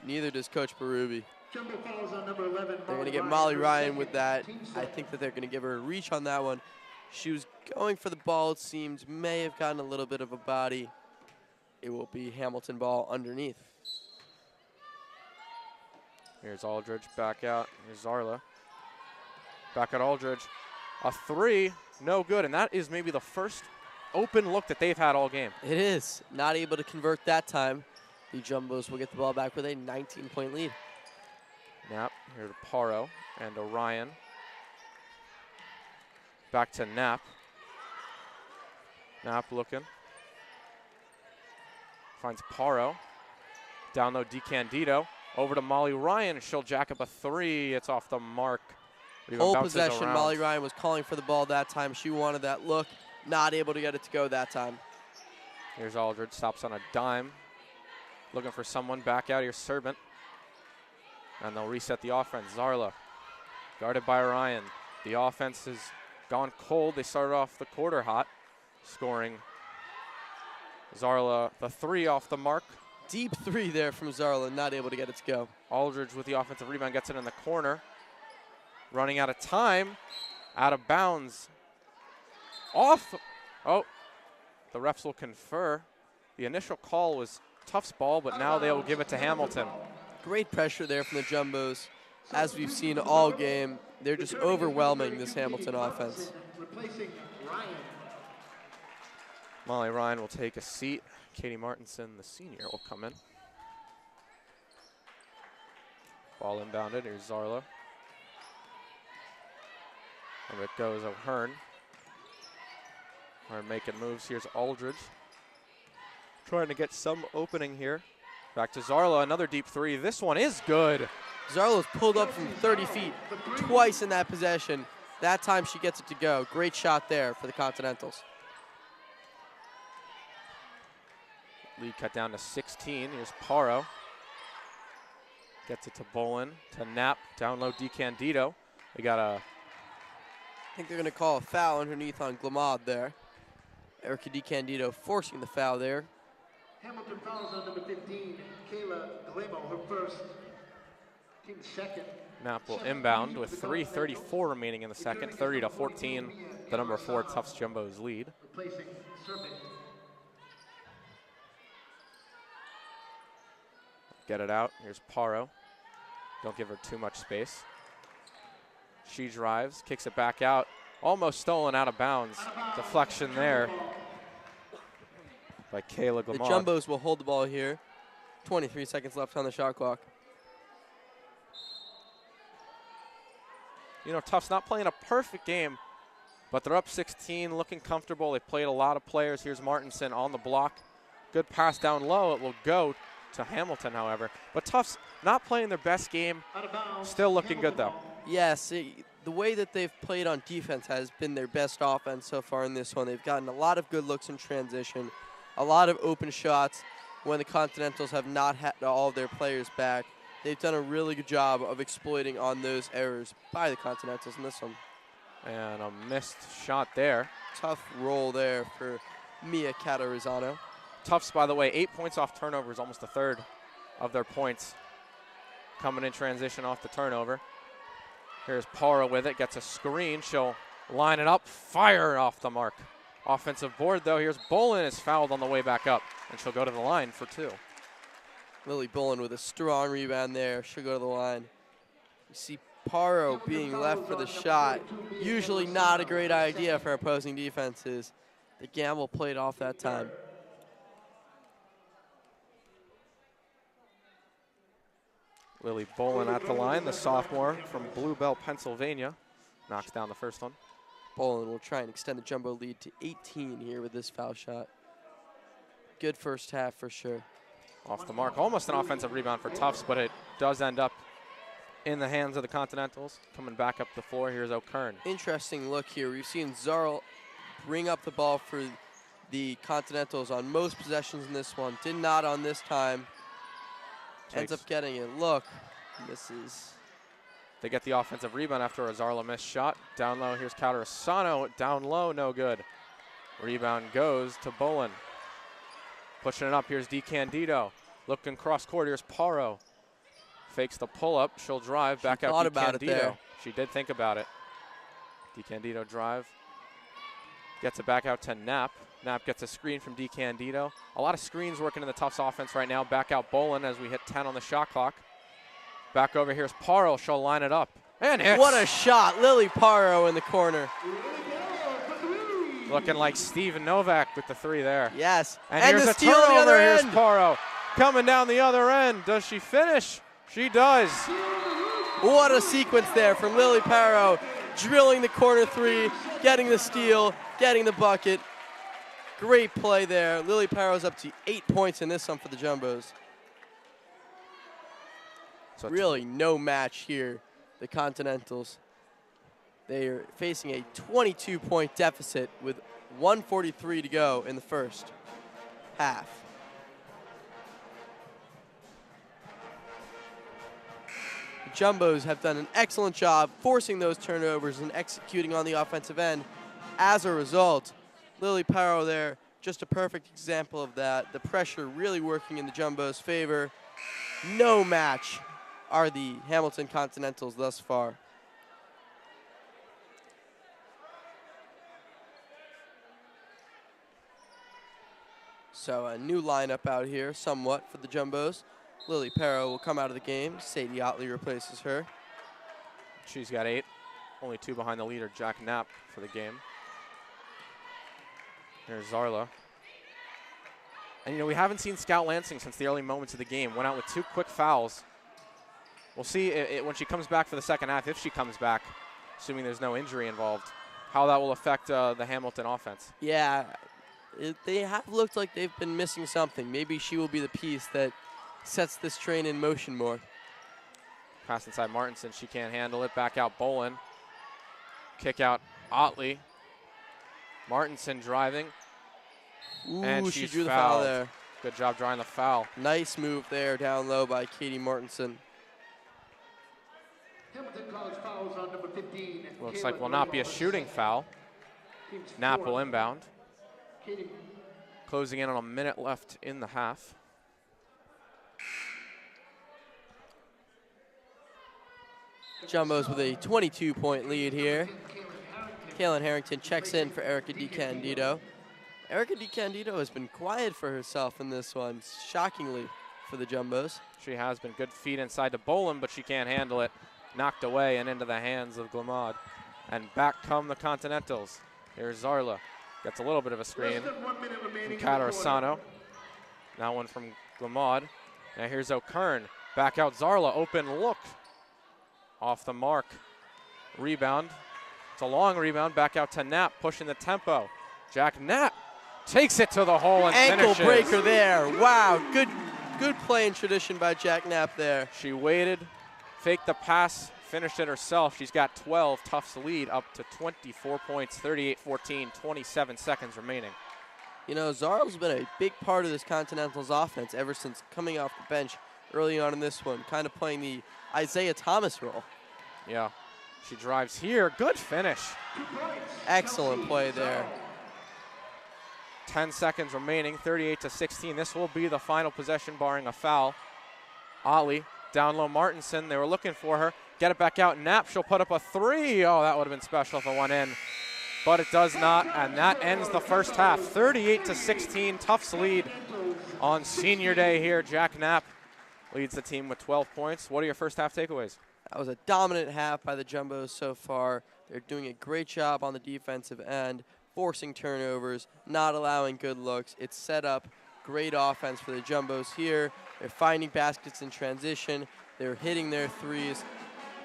Neither does Coach Berube. Jumbo fouls on number 11. They're going to get Molly Ryan with that. I think that they're going to give her a reach on that one. She was going for the ball, it seems. May have gotten a little bit of a body. It will be Hamilton ball underneath. Here's Aldridge back out. Here's Zarla. Back at Aldridge. A three, no good. And that is maybe the first open look that they've had all game. It is. Not able to convert that time. The Jumbos will get the ball back with a 19-point lead. Knapp here to Parro and Orion. Back to Knapp. Knapp looking. Finds Parro. Down low, DiCandido. Over to Molly Ryan. She'll jack up a three. It's off the mark. Whole possession, around. Molly Ryan was calling for the ball that time. She wanted that look. Not able to get it to go that time. Here's Aldridge. Stops on a dime. looking for someone back out here, Servant. And they'll reset the offense. Zarla, guarded by Ryan. The offense has gone cold. They started off the quarter hot, scoring Zarla the 3 off the mark. Deep 3 there from Zarla, not able to get it to go. Aldridge with the offensive rebound gets it in the corner. Running out of time, out of bounds. Off. Oh, the refs will confer. The initial call was Tufts ball, but now they will give it to Hamilton. Great pressure there from the Jumbos. As we've seen all game, they're just overwhelming this Hamilton offense. Replacing Ryan. Molly Ryan will take a seat. Katie Martinson, the senior, will come in. Ball inbounded. Here's Zarla. And it goes O'Hearn. O'Hearn making moves. Here's Aldridge. Trying to get some opening here. Back to Zarla, another deep 3. This one is good. Zarla's pulled up from 30 feet twice in that possession. That time she gets it to go. Great shot there for the Continentals. Lead cut down to 16. Here's Paro. Gets it to Bolin, to Knapp. Down low, DeCandido. They got a... I think they're going to call a foul underneath on Glamad there. Erica DeCandido forcing the foul there. Hamilton fouls on number 15, Kayla Glemo, her first, team second. Knapp will inbound with 3:34 remaining in the second. 30-14, the number 4 Tufts Jumbos lead. Replacing Servant. Get it out. Here's Paro. Don't give her too much space. She drives, kicks it back out. Almost stolen out of bounds. Deflection there by Kayla Glamad. The Jumbos will hold the ball here. 23 seconds left on the shot clock. You know, Tufts not playing a perfect game, but they're up 16, looking comfortable. They played a lot of players. Here's Martinson on the block. Good pass down low. It will go to Hamilton, however. But Tufts not playing their best game. Still looking good, though. Yes, the way that they've played on defense has been their best offense so far in this one. They've gotten a lot of good looks in transition, a lot of open shots when the Continentals have not had all of their players back. They've done a really good job of exploiting on those errors by the Continentals in this one. And a missed shot there. Tough roll there for Mia Catarizano. Tufts, by the way, 8 points off turnovers, almost a third of their points coming in transition off the turnover. Here's Paro with it, gets a screen. She'll line it up, fire off the mark. Offensive board, though. Here's Bolin, is fouled on the way back up, and she'll go to the line for 2. Lily Bolin with a strong rebound there. She'll go to the line. You see Paro being left for the shot. Usually not a great idea for opposing defenses. The gamble played off that time. Lily Bolin at the line, the sophomore from Bluebell, Pennsylvania. Knocks down the first one. Bolin will try and extend the Jumbo lead to 18 here with this foul shot. Good first half for sure. Off the mark, almost an offensive rebound for Tufts, but it does end up in the hands of the Continentals. Coming back up the floor, here's O'Kern. Interesting look here. We've seen Zarl bring up the ball for the Continentals on most possessions in this one. Did not on this time. Ends up getting it. Look, misses. They get the offensive rebound after a Zarla missed shot. Down low, here's Catarizano. Down low, no good. Rebound goes to Bolin. Pushing it up, here's DeCandido. Looking cross court, here's Paro. Fakes the pull-up, she'll drive, back out DeCandido. About it there. She did think about it. DeCandido drive. Gets it back out to Knapp. Knapp gets a screen from DeCandido. A lot of screens working in the Tufts offense right now. Back out Bolin as we hit 10 on the shot clock. Back over here's Paro. She'll line it up. And hits. What a shot. Lily Paro in the corner. Looking like Steven Novak with the 3 there. Yes. And here's the a steal on the turnover. other Here's end. Paro coming down the other end. Does she finish? She does. What a sequence there from Lily Paro. Drilling the corner 3, getting the steal, getting the bucket. Great play there. Lily Paro's up to 8 points in this one for the Jumbos. So really no match here, the Continentals. They are facing a 22-point deficit with 1:43 to go in the first half. The Jumbos have done an excellent job forcing those turnovers and executing on the offensive end. As a result, Lily Parrow there, just a perfect example of that. The pressure really working in the Jumbos' favor. No match are the Hamilton Continentals thus far. So a new lineup out here, somewhat, for the Jumbos. Lily Parrow will come out of the game. Sadie Otley replaces her. She's got 8. Only 2 behind the leader, Jack Knapp, for the game. Here's Zarla. And, you know, we haven't seen Scout Lansing since the early moments of the game. Went out with 2 quick fouls. We'll see when she comes back for the second half, if she comes back, assuming there's no injury involved, how that will affect the Hamilton offense. Yeah, they have looked like they've been missing something. Maybe she will be the piece that sets this train in motion more. Pass inside Martinson. She can't handle it. Back out Bolin. Kick out Otley. Martinson driving. Ooh, and she she's drew the fouled. foul there. Good job drawing the foul. Nice move there down low by Katie Martinson. Hamilton calls fouls on number 15. Looks like will not be a shooting foul. Knapp will inbound. Closing in on a minute left in the half. Jumbos with a 22-point lead here. Kaylin Harrington checks in for Erica DiCandido. Erica DiCandido has been quiet for herself in this one, shockingly, for the Jumbos. She has been good feet inside to Bolin, but she can't handle it. Knocked away and into the hands of Glamad. And back come the Continentals. Here's Zarla. Gets a little bit of a screen from Catarasano. Now one from Glamad. Now here's O'Kern. Back out Zarla. Open look. Off the mark. Rebound. It's a long rebound. Back out to Knapp, pushing the tempo. Jack Knapp takes it to the hole and ankle finishes. Breaker there. Wow, good play and tradition by Jack Knapp there. She waited, faked the pass, finished it herself. She's got 12. Tufts lead up to 24 points, 38-14, 27 seconds remaining. You know, Zarla's been a big part of this Continentals offense ever since coming off the bench early on in this one, kind of playing the Isaiah Thomas role. Yeah, she drives here. Good finish. Excellent play there. 10 seconds remaining, 38-16. This will be the final possession, barring a foul. Otley, down low Martinson. They were looking for her. Get it back out. Knapp, she'll put up a 3. Oh, that would have been special if it went in. But it does not, and that ends the first half. 38-16, Tufts lead on senior day here. Jack Knapp leads the team with 12 points. What are your first half takeaways? That was a dominant half by the Jumbos so far. They're doing a great job on the defensive end, forcing turnovers, not allowing good looks. It's set up great offense for the Jumbos here. They're finding baskets in transition. They're hitting their threes.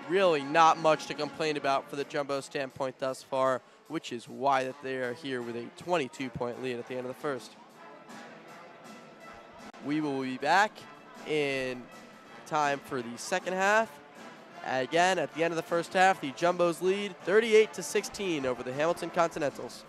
Really not much to complain about for the Jumbo standpoint thus far, which is why that they are here with a 22-point lead at the end of the first. We will be back in time for the second half. Again, at the end of the first half, the Jumbos lead 38-16 over the Hamilton Continentals.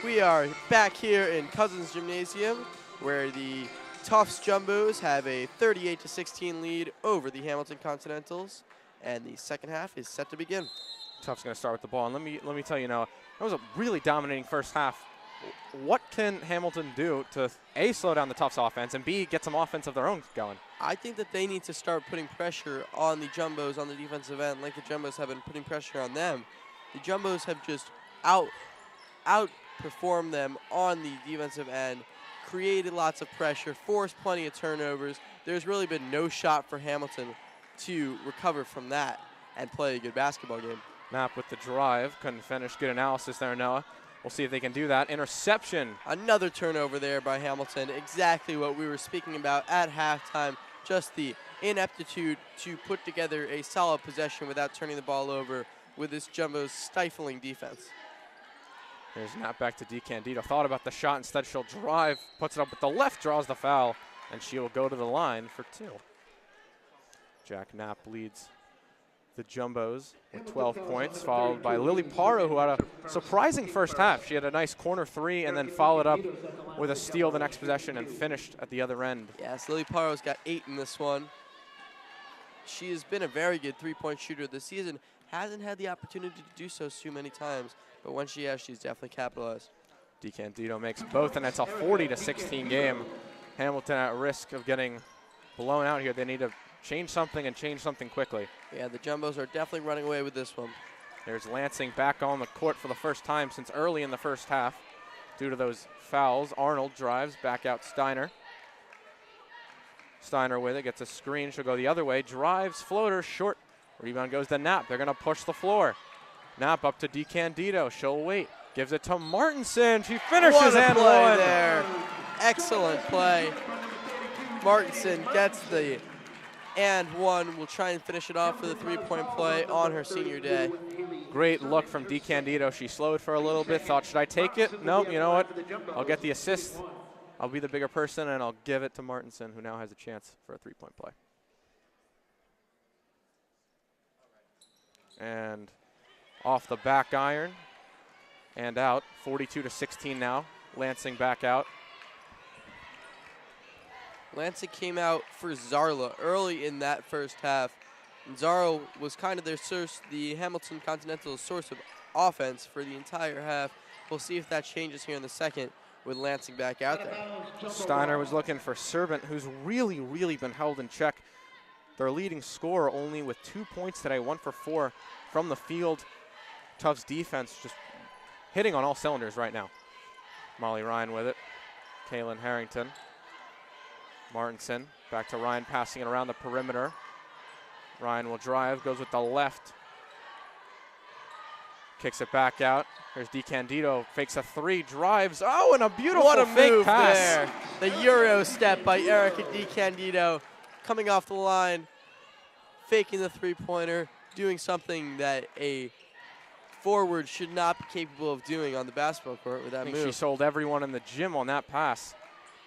We are back here in Cousins Gymnasium, where the Tufts Jumbos have a 38-16 lead over the Hamilton Continentals, and the second half is set to begin. Tufts going to start with the ball, and let me tell you now, that was a really dominating first half. What can Hamilton do to A, slow down the Tufts offense, and B, get some offense of their own going? I think that they need to start putting pressure on the Jumbos on the defensive end, like the Jumbos have been putting pressure on them. The Jumbos have just outperformed them on the defensive end, created lots of pressure, forced plenty of turnovers. There's really been no shot for Hamilton to recover from that and play a good basketball game. Knapp with the drive, couldn't finish. Good analysis there, Noah. We'll see if they can do that. Interception. Another turnover there by Hamilton. Exactly what we were speaking about at halftime. Just the ineptitude to put together a solid possession without turning the ball over with this Jumbo's stifling defense. Here's Knapp back to DeCandido. Thought about the shot. Instead, she'll drive. Puts it up with the left, draws the foul, and she will go to the line for 2. Jack Knapp leads the Jumbos with 12 points, followed by Lily Parro, who had a surprising first half. She had a nice corner 3 and then followed up with a steal the next possession and finished at the other end. Yes, Lily Parro's got 8 in this one. She has been a very good three-point shooter this season. Hasn't had the opportunity to do so too many times, but when she has, she's definitely capitalized. DeCandido makes both, and it's a 40-16 game. Hamilton at risk of getting blown out here. They need to change something and change something quickly. Yeah, the Jumbos are definitely running away with this one. There's Lansing back on the court for the first time since early in the first half due to those fouls. Arnold drives back out Steiner. Steiner with it, gets a screen. She'll go the other way. Drives, floater, short. Rebound goes to Knapp. They're going to push the floor. Knapp up to DeCandido. She'll wait. Gives it to Martinson. She finishes and one. There. Excellent play. Martinson gets the and one. Will try and finish it off for the three-point play on her senior day. Great look from DeCandido. She slowed for a little bit. Thought, should I take it? No, you know what? I'll get the assist. I'll be the bigger person, and I'll give it to Martinson, who now has a chance for a three-point play. And off the back iron and out. 42-16 now. Lansing back out. Lansing came out for Zarla early in that first half. And Zarla was kind of their source, the Hamilton Continental's source of offense for the entire half. We'll see if that changes here in the second with Lansing back out there. Steiner was looking for Servant, who's really, really been held in check. Their leading scorer only with 2 points today, 1 for 4 from the field. Tufts defense just hitting on all cylinders right now. Molly Ryan with it. Kaylin Harrington. Martinson back to Ryan, passing it around the perimeter. Ryan will drive, goes with the left. Kicks it back out. Here's DeCandido, fakes a 3, drives. Oh, and a beautiful fake pass. There. The Euro step by Erica DeCandido coming off the line, faking the three-pointer, doing something that a forward should not be capable of doing on the basketball court with that move. She sold everyone in the gym on that pass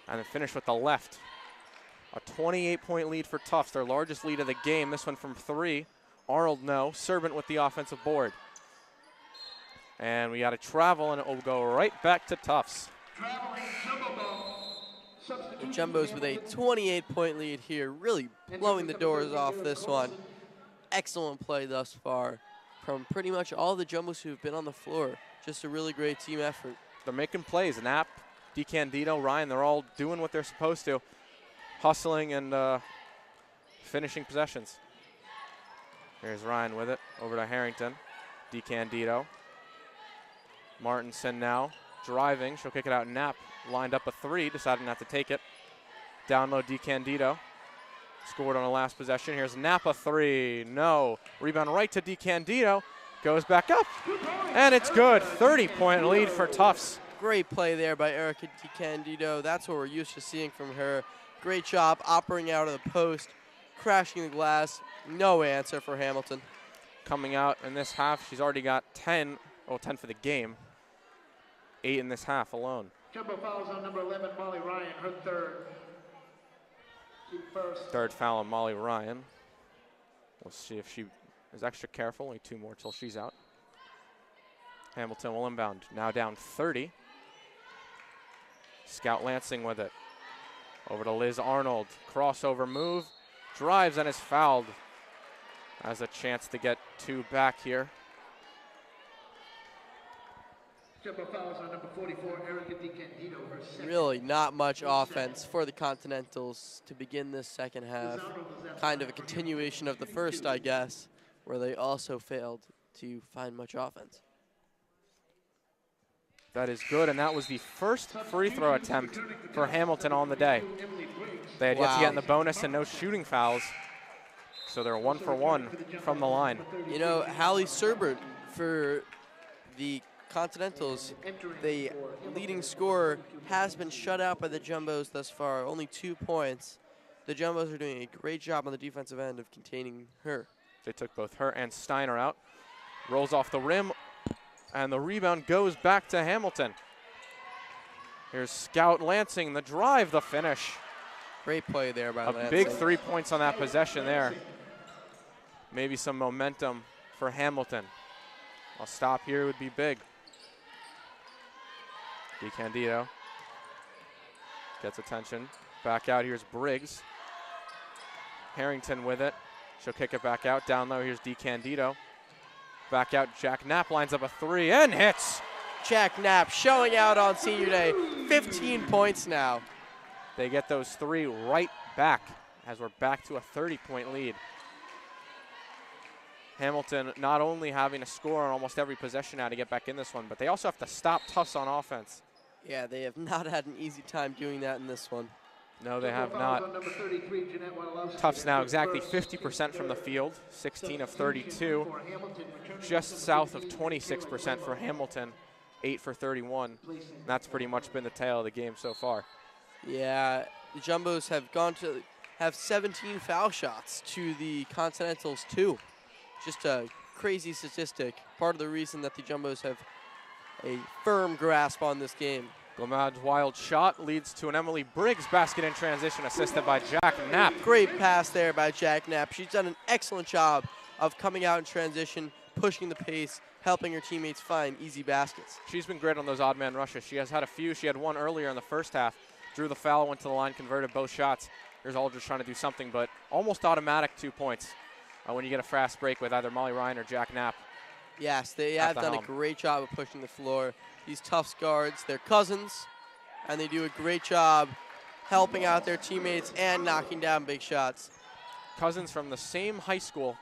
and then finished with the left. A 28-point lead for Tufts, their largest lead of the game. This one from 3. Arnold, no. Servant with the offensive board. And we got to travel, and it will go right back to Tufts. The Jumbos with a 28-point lead here, really blowing the doors off this one. Excellent play thus far from pretty much all the Jumbos who've been on the floor. Just a really great team effort. They're making plays. Knapp, DeCandido, Ryan, they're all doing what they're supposed to. Hustling and finishing possessions. Here's Ryan with it, over to Harrington. DeCandido. Martinson now driving. She'll kick it out. Knapp lined up a 3, decided not to take it. Down low, DeCandido. Scored on the last possession. Here's Knapp a 3. No. Rebound right to DeCandido. Goes back up. And it's good. 30-point lead for Tufts. Great play there by Erica DeCandido. That's what we're used to seeing from her. Great job operating out of the post, crashing the glass. No answer for Hamilton. Coming out in this half, she's already got 10 for the game. 8 in this half alone. Jumbo fouls on number 11, Molly Ryan, her third. Third foul on Molly Ryan. We'll see if she is extra careful. Only 2 more till she's out. Hamilton will inbound. Now down 30. Scout Lansing with it. Over to Liz Arnold. Crossover move. Drives and is fouled. Has a chance to get 2 back here. Jumbo fouls on number 44, Erica DiCandido. Really not much offense for the Continentals to begin this second half. Kind of a continuation of the first, I guess, where they also failed to find much offense. That is good, and that was the first free throw attempt for Hamilton on the day. They had yet to get in the bonus and no shooting fouls, so they're 1 for 1 from the line. You know, Hallie Serbert for the Continentals, the leading scorer, has been shut out by the Jumbos thus far, only 2 points. The Jumbos are doing a great job on the defensive end of containing her. They took both her and Steiner out. Rolls off the rim, and the rebound goes back to Hamilton. Here's Scout Lansing, the drive, the finish. Great play there by Lansing. A big 3 points on that possession there. Maybe some momentum for Hamilton. A stop here would be big. DiCandido gets attention. Back out, here's Briggs. Harrington with it. She'll kick it back out. Down low, here's DiCandido. Back out, Jack Knapp lines up a 3 and hits. Jack Knapp showing out on senior day. 15 points now. They get those 3 right back as we're back to a 30-point lead. Hamilton not only having to score on almost every possession now to get back in this one, but they also have to stop Tufts on offense. Yeah, they have not had an easy time doing that in this one. No, they have not. Tufts now exactly 50% from the field, 16 of 32. Just south of 26% for Hamilton, 8 for 31. That's pretty much been the tale of the game so far. Yeah, the Jumbos have gone to have 17 foul shots to the Continentals 2. Just a crazy statistic. Part of the reason that the Jumbos have a firm grasp on this game. Glamad's wild shot leads to an Emily Briggs basket in transition, assisted by Jack Knapp. Great pass there by Jack Knapp. She's done an excellent job of coming out in transition, pushing the pace, helping her teammates find easy baskets. She's been great on those odd man rushes. She has had a few. She had one earlier in the first half. Drew the foul, went to the line, converted both shots. Here's Aldridge trying to do something, but almost automatic 2 points when you get a fast break with either Molly Ryan or Jack Knapp. Yes, they have done a great job of pushing the floor. These Tufts guards, they're cousins, and they do a great job helping out their teammates and knocking down big shots. Cousins from the same high school.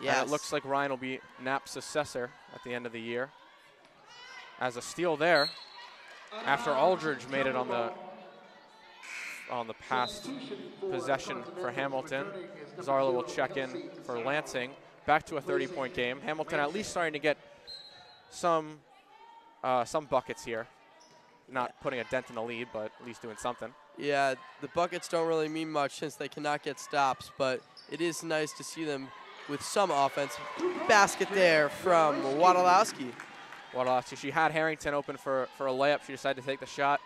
Yes. And it looks like Ryan will be Knapp's successor at the end of the year. As a steal there, after Aldridge made it on the past possession for Hamilton. Zarla will check in for Lansing. Back to a 30-point game. Hamilton at least starting to get some buckets here. Not putting a dent in the lead, but at least doing something. Yeah, the buckets don't really mean much since they cannot get stops, but it is nice to see them with some offense. Basket there from Wadolowski. Wadolowski, she had Harrington open for a layup. She decided to take the shot.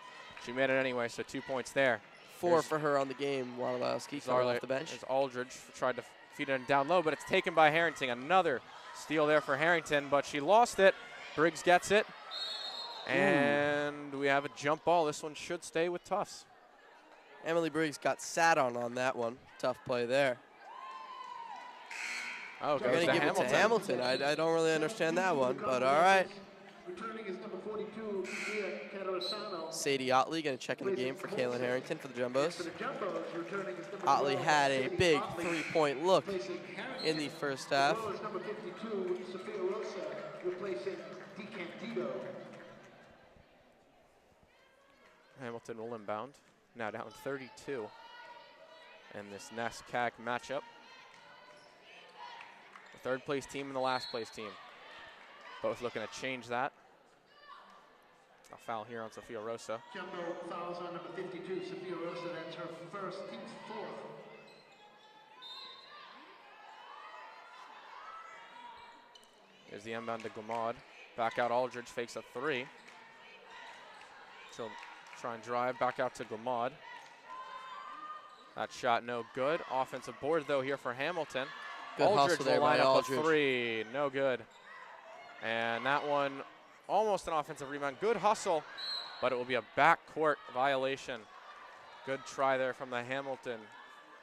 She made it anyway, so 2 points there. 4 for her on the game, Wadolowski coming off the bench. There's Aldridge tried to feed it down low, but it's taken by Harrington. Another steal there for Harrington, but she lost it. Briggs gets it. And we have a jump ball. This one should stay with Tufts. Emily Briggs got sat on that one. Tough play there. Oh, goes to Hamilton. It to Hamilton. I don't really understand that one, but all right. Returning is number 42, Mia Catarasano. Sadie Otley going to check in the game for Kaylin Harrington for the Jumbos. For the Jumbos, returning is number Otley had a big 3-point look in the first half. As well as number 52, Sophia Rosa, replacing DiCandido. Hamilton will inbound. Now down 32 in this NESCAC matchup. The third place team and the last place team. Both looking to change that. A foul here on Sophia Rosa. Jumbo fouls on number 52, Sophia Rosa. That's her first, team's 4th. Here's the inbound to Glamad. Back out Aldridge, fakes a 3. She'll try and drive back out to Glamad. That shot no good. Offensive board though here for Hamilton. Good Aldridge hustle there will line by up Aldridge. a 3, no good. And that one, almost an offensive rebound. Good hustle but it will be a backcourt violation. Good try there from the Hamilton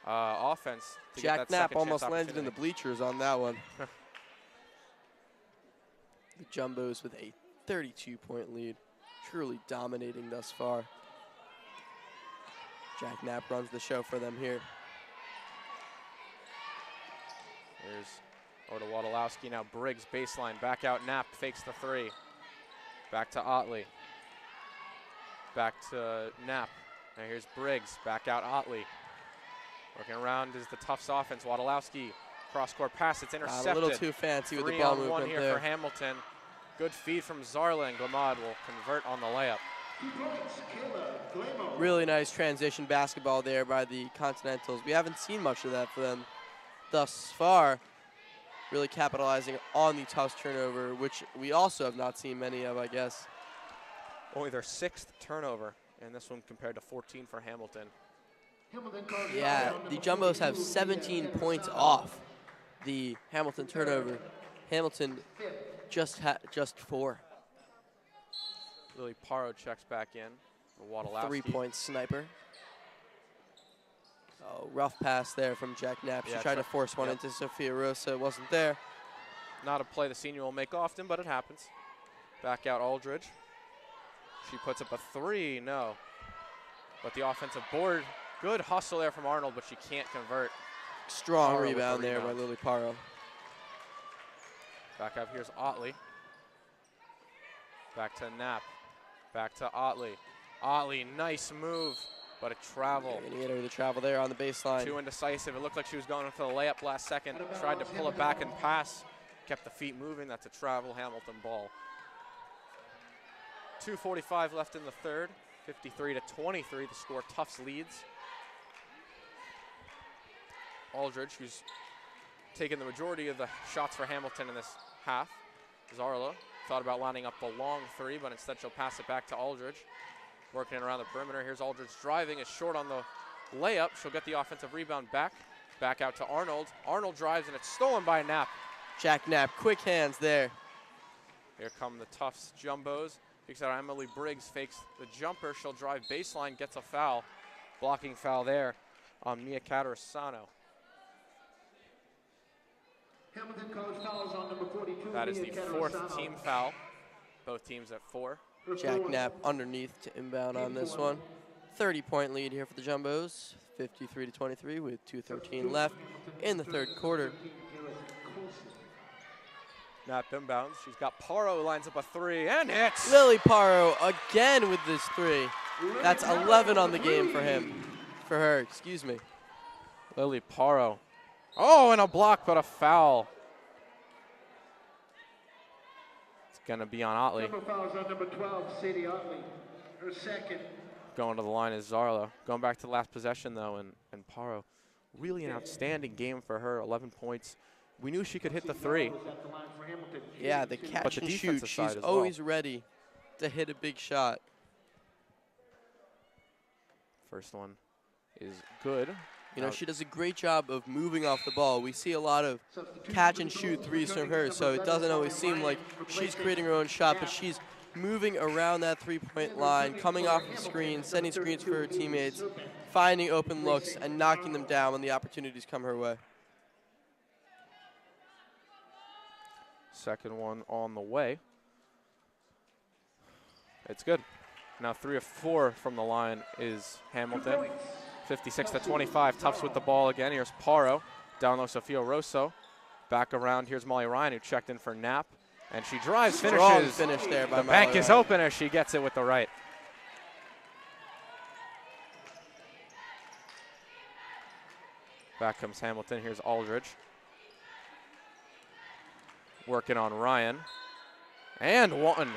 offense. To get Jack that Knapp second chance almost landed in the opportunity. bleachers on that one. The Jumbos with a 32-point lead, truly dominating thus far. Jack Knapp runs the show for them here. Here's Oda Wadolowski, now Briggs baseline, back out Knapp, fakes the three. Back to Otley. Back to Knapp. Now here's Briggs, back out Otley. Working around is the Tufts offense. Wadolowski, cross-court pass, it's intercepted. A little too fancy with the ball movement 3-on-1 here there. for Hamilton. Good feed from Zarla, and Glamad will convert on the layup. Really nice transition basketball there by the Continentals. We haven't seen much of that for them thus far. Really capitalizing on the Tufts turnover, which we also have not seen many of, I guess. Only their 6th turnover, and this one compared to 14 for Hamilton. Yeah, the Jumbos have 17 points off the Hamilton turnover. Hamilton just 4. Lily Paro checks back in. Wadolowski. 3-point sniper. Oh, rough pass there from Jack Knapp. She Yeah, tried to force one into Sophia Rosa. It wasn't there. Not a play the senior will make often, but it happens. Back out Aldridge. She puts up a 3, no. But the offensive board, good hustle there from Arnold, but she can't convert. Strong Paro with the rebound there by rebound. Lily Paro. Back up, here's Otley. Back to Knapp. Back to Otley. Otley, nice move, but a travel. Gonna get her the travel there on the baseline. Too indecisive. It looked like she was going for the layup last second. Tried to pull it back and pass. Kept the feet moving. That's a travel Hamilton ball. 2:45 left in the third. 53-23. The score, Tufts leads. Aldridge, who's taken the majority of the shots for Hamilton in this half. Zarla thought about lining up the long 3, but instead she'll pass it back to Aldridge. Working it around the perimeter. Here's Aldridge driving, is short on the layup. She'll get the offensive rebound back. Back out to Arnold. Arnold drives, and it's stolen by Knapp. Jack Knapp, quick hands there. Here come the Tufts Jumbos. Picks out Emily Briggs, fakes the jumper. She'll drive baseline, gets a foul. Blocking foul there on Mia Catarasano. Hamilton calls fouls on number 42. That is the Mia 4th Catarasano. team foul. Both teams at 4. Jack Knapp underneath to inbound on this one. 30-point lead here for the Jumbos. 53-23 with 2:13 left in the third quarter. Knapp inbounds. She's got Paro, lines up a 3, and hits. Lily Paro again with this 3. That's 11 on the game for her, excuse me. Lily Paro. Oh, and a block, but a foul. It's going to be on Otley. Number fouls on number 12, Sadie Otley. Her second. Going to the line is Zarla. Going back to the last possession, though, and Paro. Really an outstanding game for her, 11 points. We knew she could hit the 3. Yeah, the catch the and shoot. defensive side She's as well. always ready to hit a big shot. First one is good. You know, she does a great job of moving off the ball. We see a lot of catch and shoot 3s from her, so it doesn't always seem like she's creating her own shot, but she's moving around that 3-point line, coming off the screen, setting screens for her teammates, finding open looks, and knocking them down when the opportunities come her way. Second one on the way. It's good. Now 3 of 4 from the line is Hamilton. 56-25. Tufts with the ball again. Here's Paro. Down low, Sophia Rosso. Back around. Here's Molly Ryan, who checked in for Knapp. And she drives, Strong finishes. finish there by The Molly bank is Ryan. open as she gets it with the right. Back comes Hamilton. Here's Aldridge. Working on Ryan. And one.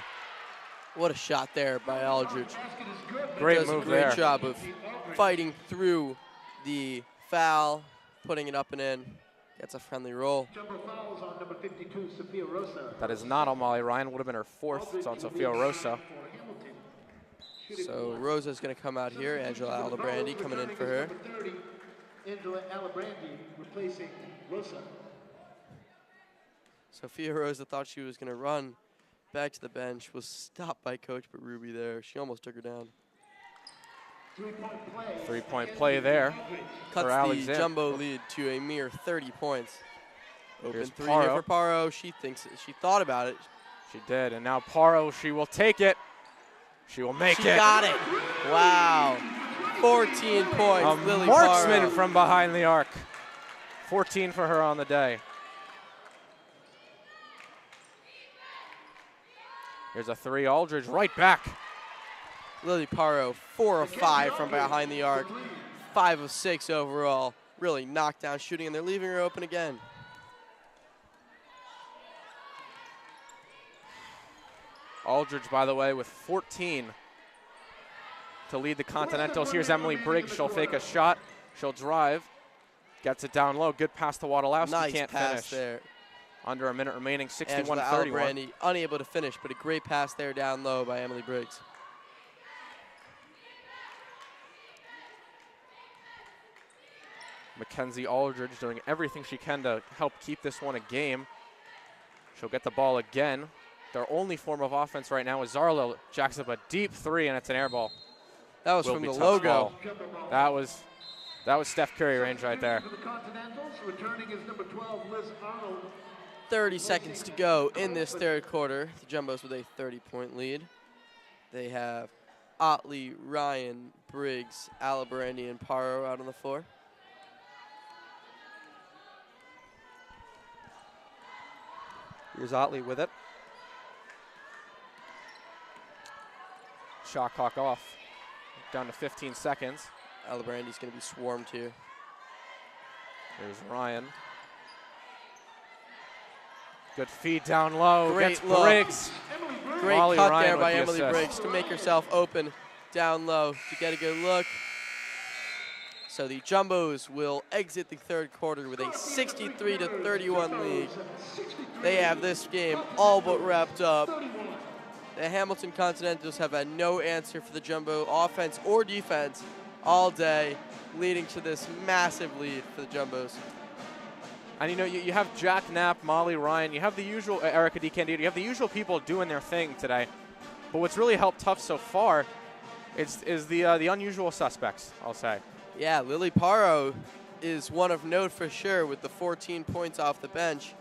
What a shot there by Aldridge. Great Does move a great there. job of fighting through the foul, putting it up and in. Gets a friendly roll. Jumbo fouls on number 52, Sophia Rosa. That is not on Molly Ryan. Would have been her 4th. It's on Sophia Rosa. So Rosa's going to come out here. Angela Aldebrandi coming in for her. Number 30, Angela Alabrandi replacing Rosa. Sophia Rosa thought she was going to run back to the bench. Was stopped by Coach Ruby there. She almost took her down. 3-point play there. Cuts for the Alexander. Jumbo lead to a mere 30 points. Open Here's three here Paro. for Paro. She thought about it. She did, and now Paro, she will take it. She will make She it. got it. Wow. 14 points, A Lily marksman Paro. from behind the arc. 14 for her on the day. Here's a three. Aldridge right back. Lily Paro, 4 of 5 from behind the arc. 5 of 6 overall. Really knockdown shooting, and they're leaving her open again. Aldridge, by the way, with 14 to lead the Continentals. Here's Emily Briggs. She'll fake a shot. She'll drive. Gets it down low. Good pass to Waddalowski. Nice Can't pass finish. there. Under a minute remaining, Angela 61-31. Alabrandy unable to finish, but a great pass there down low by Emily Briggs. Mackenzie Aldridge doing everything she can to help keep this one a game. She'll get the ball again. Their only form of offense right now is Zarla jacks up a deep three, and it's an air ball. That was Will from be the touch logo. ball. That was Steph Curry range right there. For the Continentals, returning is number 12, Liz Arnold. 30 seconds to go in this third quarter. The Jumbos with a 30-point lead. They have Otley, Ryan, Briggs, Alabrandy, and Paro out on the floor. Here's Otley with it. Shot clock off. Down to 15 seconds. Alabrandy's going to be swarmed here. Here's Ryan. Good feed down low. Great Gets look. Briggs. Great Molly cut Ryan there with by the Emily assist. Briggs to make herself open down low to get a good look. So the Jumbos will exit the third quarter with a 63-31 lead. They have this game all but wrapped up. The Hamilton Continentals have had no answer for the Jumbo offense or defense all day, leading to this massive lead for the Jumbos. And you know, you have Jack Knapp, Molly Ryan, you have the usual Erica DiCandido, you have the usual people doing their thing today. But what's really helped Tufts so far is the unusual suspects, I'll say. Yeah, Lily Paro is one of note for sure with the 14 points off the bench.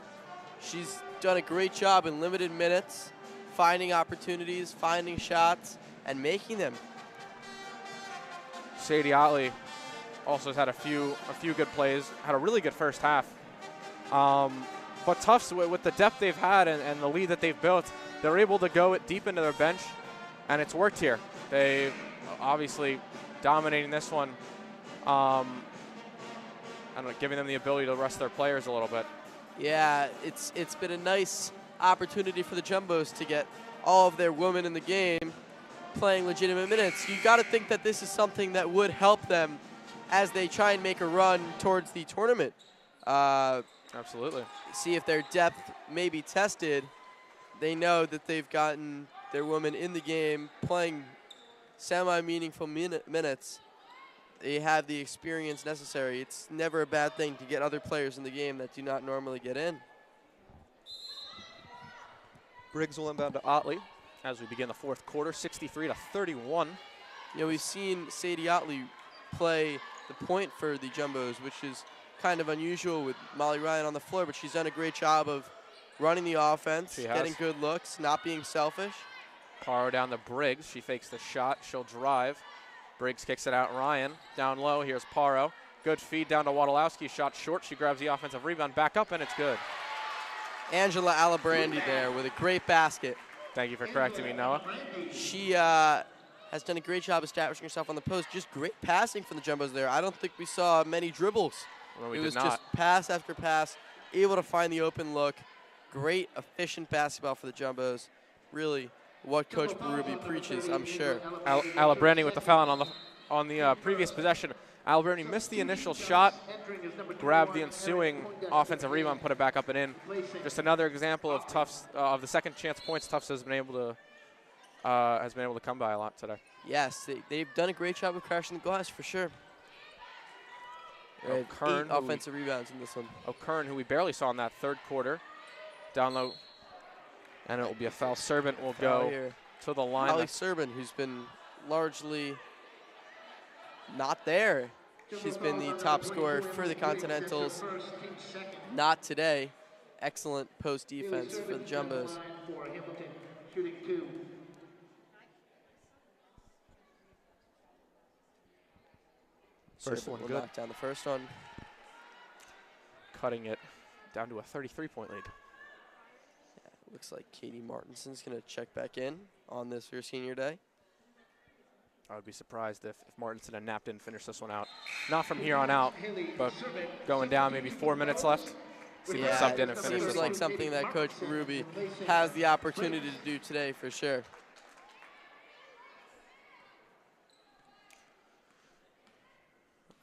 She's done a great job in limited minutes, finding opportunities, finding shots, and making them. Sadie Otley also has had a few good plays, had a really good first half. But Tufts, with the depth they've had and the lead that they've built, they're able to go deep into their bench, and it's worked here. They obviously dominating this one, I don't know, giving them the ability to rest their players a little bit. Yeah, it's been a nice opportunity for the Jumbos to get all of their women in the game playing legitimate minutes. You got to think that this is something that would help them as they try and make a run towards the tournament. Absolutely. See if their depth may be tested. They know that they've gotten their women in the game playing semi-meaningful minutes. They have the experience necessary. It's never a bad thing to get other players in the game that do not normally get in. Briggs will inbound to Otley as we begin the fourth quarter, 63-31. You know, we've seen Sadie Otley play the point for the Jumbos, which is kind of unusual with Molly Ryan on the floor, but she's done a great job of running the offense, getting good looks, not being selfish. Paro down to Briggs. She fakes the shot. She'll drive. Briggs kicks it out. Ryan down low. Here's Paro. Good feed down to Waddalowski. Shot short. She grabs the offensive rebound. Back up, and it's good. Angela Alabrandy there with a great basket. Thank you for correcting me, Noah. She has done a great job establishing herself on the post. Just great passing from the Jumbos there. I don't think we saw many dribbles. Well, it was just pass after pass, able to find the open look. Great, efficient basketball for the Jumbos. Really what Coach Berube preaches, I'm sure. Alabrandy with the foul on the previous possession. Alabrandy missed the initial shot, grabbed the ensuing offensive rebound, put it back up and in. Just another example of Tufts of the second chance points Tufts has been able to come by a lot today. Yes, they've done a great job of crashing the glass for sure. O'Kern, 8 offensive rebounds in this one. O'Kern, who we barely saw in that third quarter, down low. And it will be a foul. Servant will Foul go here. to the line. Molly Serban, who's been largely not there. She's been the top scorer for the Continentals. Not today. Excellent post defense for the Jumbos. First one good. Knock down the first one. Cutting it down to a 33-point lead. Yeah, looks like Katie Martinson's going to check back in on this her senior day. I would be surprised if Martinson and Knapp didn't finish this one out. Not from here on out, but going down, maybe 4 minutes left. See if subbed in and finish seems this like one. something that Coach Ruby has the opportunity to do today for sure.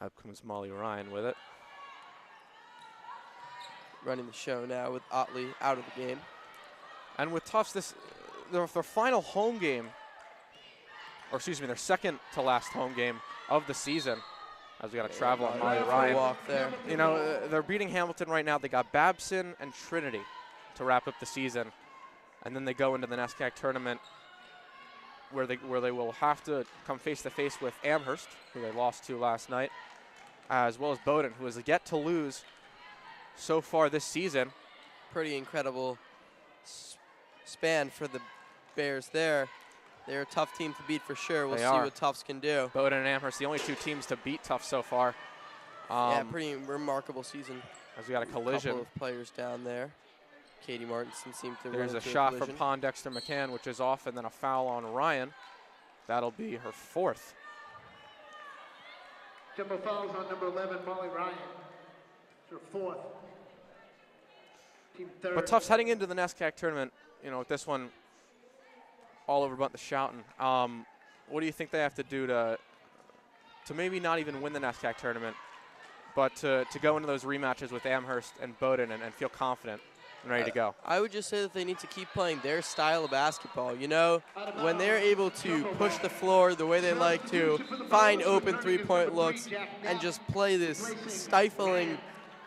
Up comes Molly Ryan with it. Running the show now with Otley out of the game. And with Tufts, their final home game, or excuse me, their second to last home game of the season, as we got to travel on Molly Ryan. Walk there. You know, they're beating Hamilton right now. They got Babson and Trinity to wrap up the season. And then they go into the NESCAC tournament where they will have to come face-to-face with Amherst, who they lost to last night, as well as Bowdoin, who has yet to lose so far this season. Pretty incredible span for the Bears there. They're a tough team to beat for sure. We'll see what Tufts can do. Bowdoin and Amherst, the only two teams to beat Tufts so far. Yeah, pretty remarkable season. As we got a collision. A couple of players down there. Katie Martinson seemed to There's run a shot from Pondexter McCann, which is off, and then a foul on Ryan. That'll be her fourth. Jumbo fouls on number 11, Molly Ryan. It's her fourth. Team third. But Tufts heading into the NESCAC tournament, you know, with this one all over but the shouting. What do you think they have to do to maybe not even win the NESCAC tournament, but to go into those rematches with Amherst and Bowdoin and feel confident and ready to go? I would just say that they need to keep playing their style of basketball. You know, when they're able to push the floor the way they like to, find open three-point looks, and just play this stifling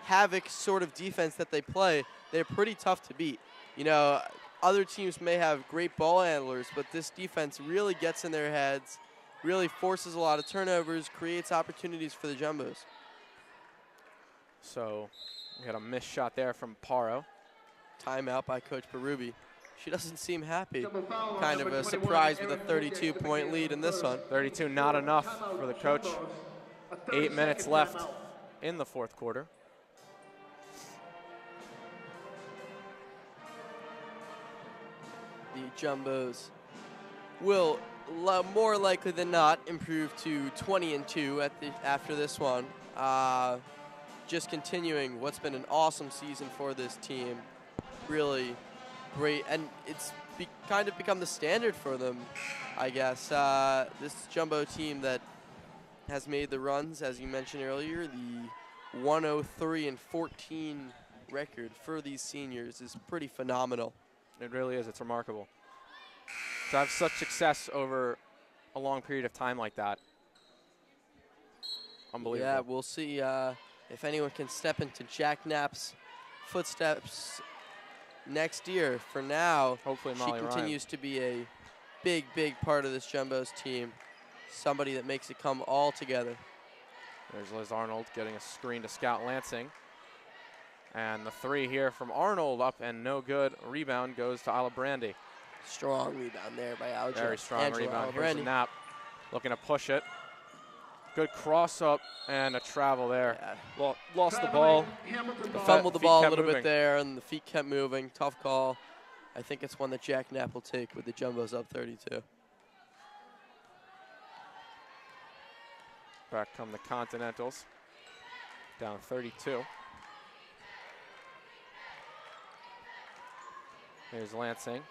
havoc sort of defense that they play, they're pretty tough to beat. You know, other teams may have great ball handlers, but this defense really gets in their heads, really forces a lot of turnovers, creates opportunities for the Jumbos. So we had a missed shot there from Paro. Timeout by Coach Berube. She doesn't seem happy. Kind of a surprise with a 32-point lead in this one. 32, not enough for the coach. 8 minutes left in the fourth quarter. The Jumbos will more likely than not improve to 20-2 after this one. Just continuing what's been an awesome season for this team. Really great, and it's kind of become the standard for them, I guess. This Jumbo team that has made the runs, as you mentioned earlier, the 103-14 record for these seniors is pretty phenomenal. It really is. It's remarkable to have such success over a long period of time like that. Unbelievable. Yeah, we'll see if anyone can step into Jack Knapp's footsteps next year. For now, hopefully she continues to be a big, big part of this Jumbos team. Somebody that makes it come all together. There's Liz Arnold getting a screen to Scout Lansing. And the three here from Arnold up and no good. Rebound goes to Alibrandi. Strong rebound there by Alja. Very strong Angela rebound. Alibrandi. Here's Knapp looking to push it. Good cross up and a travel there. Yeah. Lost the ball. Fumbled the ball a little moving. bit there, and the feet kept moving. Tough call. I think it's one that Jack Knapp will take with the Jumbos up 32. Back come the Continentals. Down 32. Here's Lansing.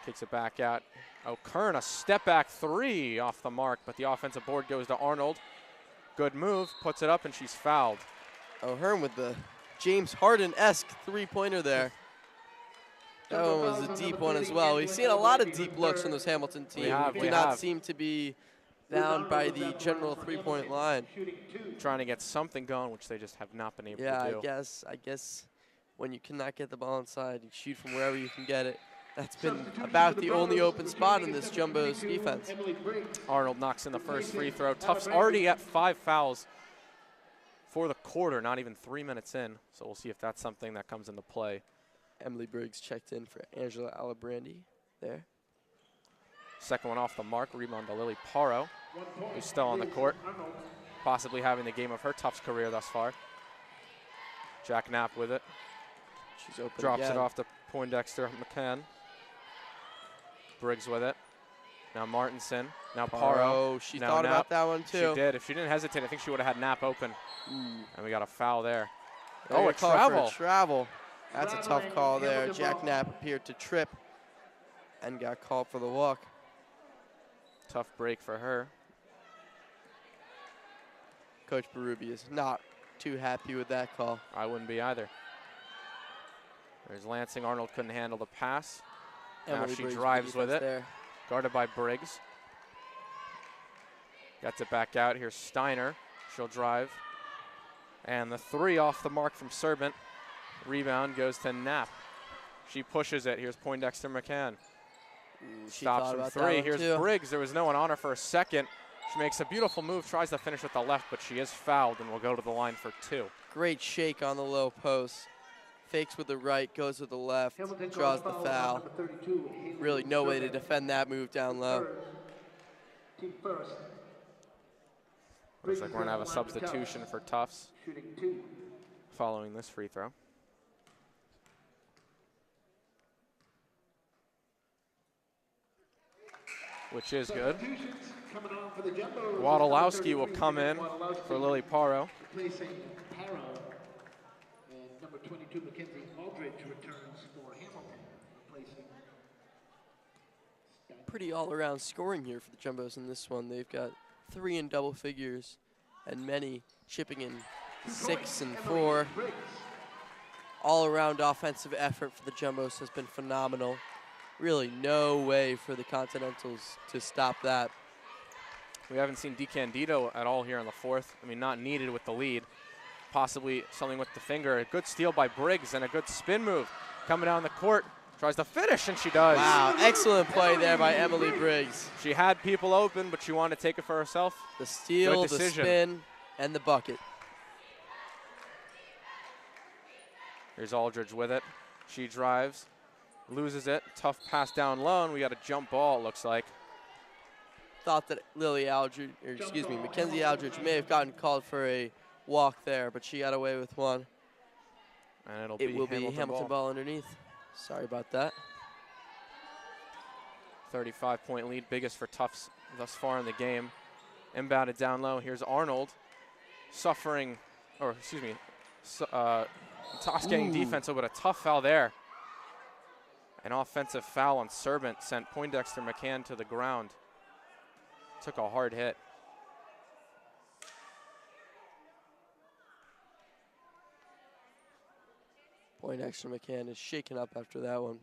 Kicks it back out. O'Kern, a step back three off the mark, but the offensive board goes to Arnold. Good move, puts it up, and she's fouled. O'Hearn with the James Harden-esque three-pointer there. That one was a deep one as well. We've seen a lot of deep looks from this Hamilton team. We do not seem to be bound by the general three-point line. Trying to get something going, which they just have not been able to do. Yeah, I guess when you cannot get the ball inside, you shoot from wherever you can get it. That's been about the only open spot in this Jumbo's defense. Arnold knocks in the first free throw. Tufts already at 5 fouls for the quarter, not even 3 minutes in. So we'll see if that's something that comes into play. Emily Briggs checked in for Angela Alibrandi there. Second one off the mark, rebound to Lily Paro, who's still on the court, possibly having the game of her Tufts career thus far. Jack Knapp with it. She's open Drops again. it off to Poindexter McCann. Briggs with it. Now Martinson. Now Paro. She now thought Knapp. about that one too. She did. If she didn't hesitate, I think she would have had Knapp open. And we got a foul there. They're Oh, gonna a call for travel. Travel. That's a tough call there. Jack Knapp appeared to trip and got called for the walk. Tough break for her. Coach Berube is not too happy with that call. I wouldn't be either. There's Lansing. Arnold couldn't handle the pass. Now Emily she Briggs drives with it. there. Guarded by Briggs. Gets it back out. Here's Steiner. She'll drive. And the three off the mark from Serpent. Rebound goes to Knapp. She pushes it. Here's Poindexter McCann. She Stops thought from about that three. one Here's too. Briggs. There was no one on her for a second. She makes a beautiful move, tries to finish with the left, but she is fouled and will go to the line for 2. Great shake on the low post. Fakes with the right, goes with the left, draws the foul. Really no way to defend that move down low. Team first. Looks like we're going to have a substitution for Tufts Shooting 2. following this free throw. Which is good. Coming on for the Jumbos. Wadolowski will come in for Lily Paro. Replacing Paro. And number 22, Mackenzie Aldridge, returns for Hamilton. Replacing Pretty all-around scoring here for the Jumbos in this one. They've got 3 in double figures and many chipping in 6 and 4. All-around offensive effort for the Jumbos has been phenomenal. Really no way for the Continentals to stop that. We haven't seen DeCandido at all here in the fourth. I mean, not needed with the lead. Possibly something with the finger. A good steal by Briggs and a good spin move. Coming down the court, tries to finish, and she does. Wow, excellent play there by Emily Briggs. She had people open, but she wanted to take it for herself. The steal, Good the decision. spin, and the bucket. Here's Aldridge with it. She drives, loses it. Tough pass down low, and we got a jump ball, it looks like. Thought that Mackenzie Aldridge may have gotten called for a walk there, but she got away with one. And It will be Hamilton ball underneath. Sorry about that. 35-point lead, biggest for Tufts thus far in the game. Inbounded down low. Here's Arnold suffering, or excuse me, Tufts getting defense, but a tough foul there. An offensive foul on Serpent sent Poindexter McCann to the ground. Took a hard hit. Poindexter McCann is shaken up after that one.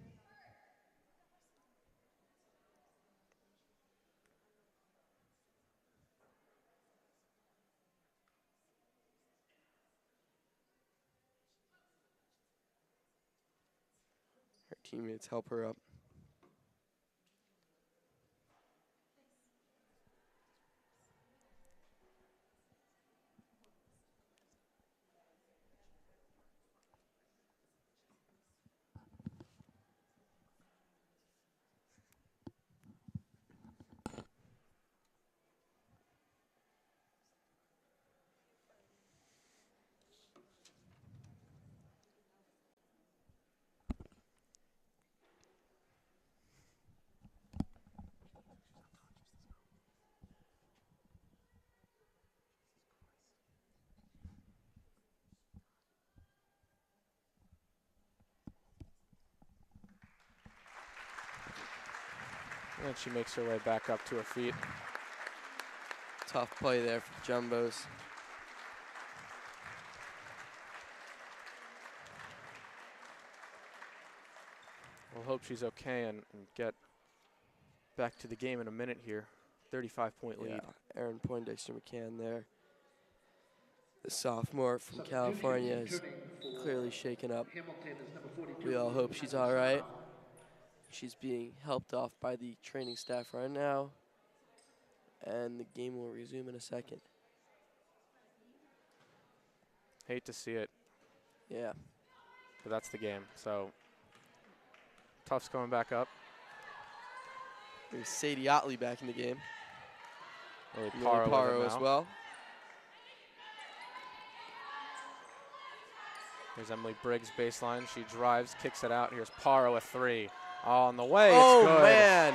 Her teammates help her up. And she makes her way back up to her feet. Tough play there for the Jumbos. We'll hope she's okay and get back to the game in a minute here. 35-point lead. Erin Poindexter McCann there. The sophomore from California is clearly shaken up. Hamilton is number 42. We all hope she's all right. She's being helped off by the training staff right now. And the game will resume in a second. Hate to see it, Yeah. but that's the game. So Tufts coming back up. There's Sadie Otley back in the game. Lily Lily Paro with Paro it as now. well. Here's Emily Briggs baseline. She drives, kicks it out. Here's Paro, a 3. On the way, Oh, it's good. man.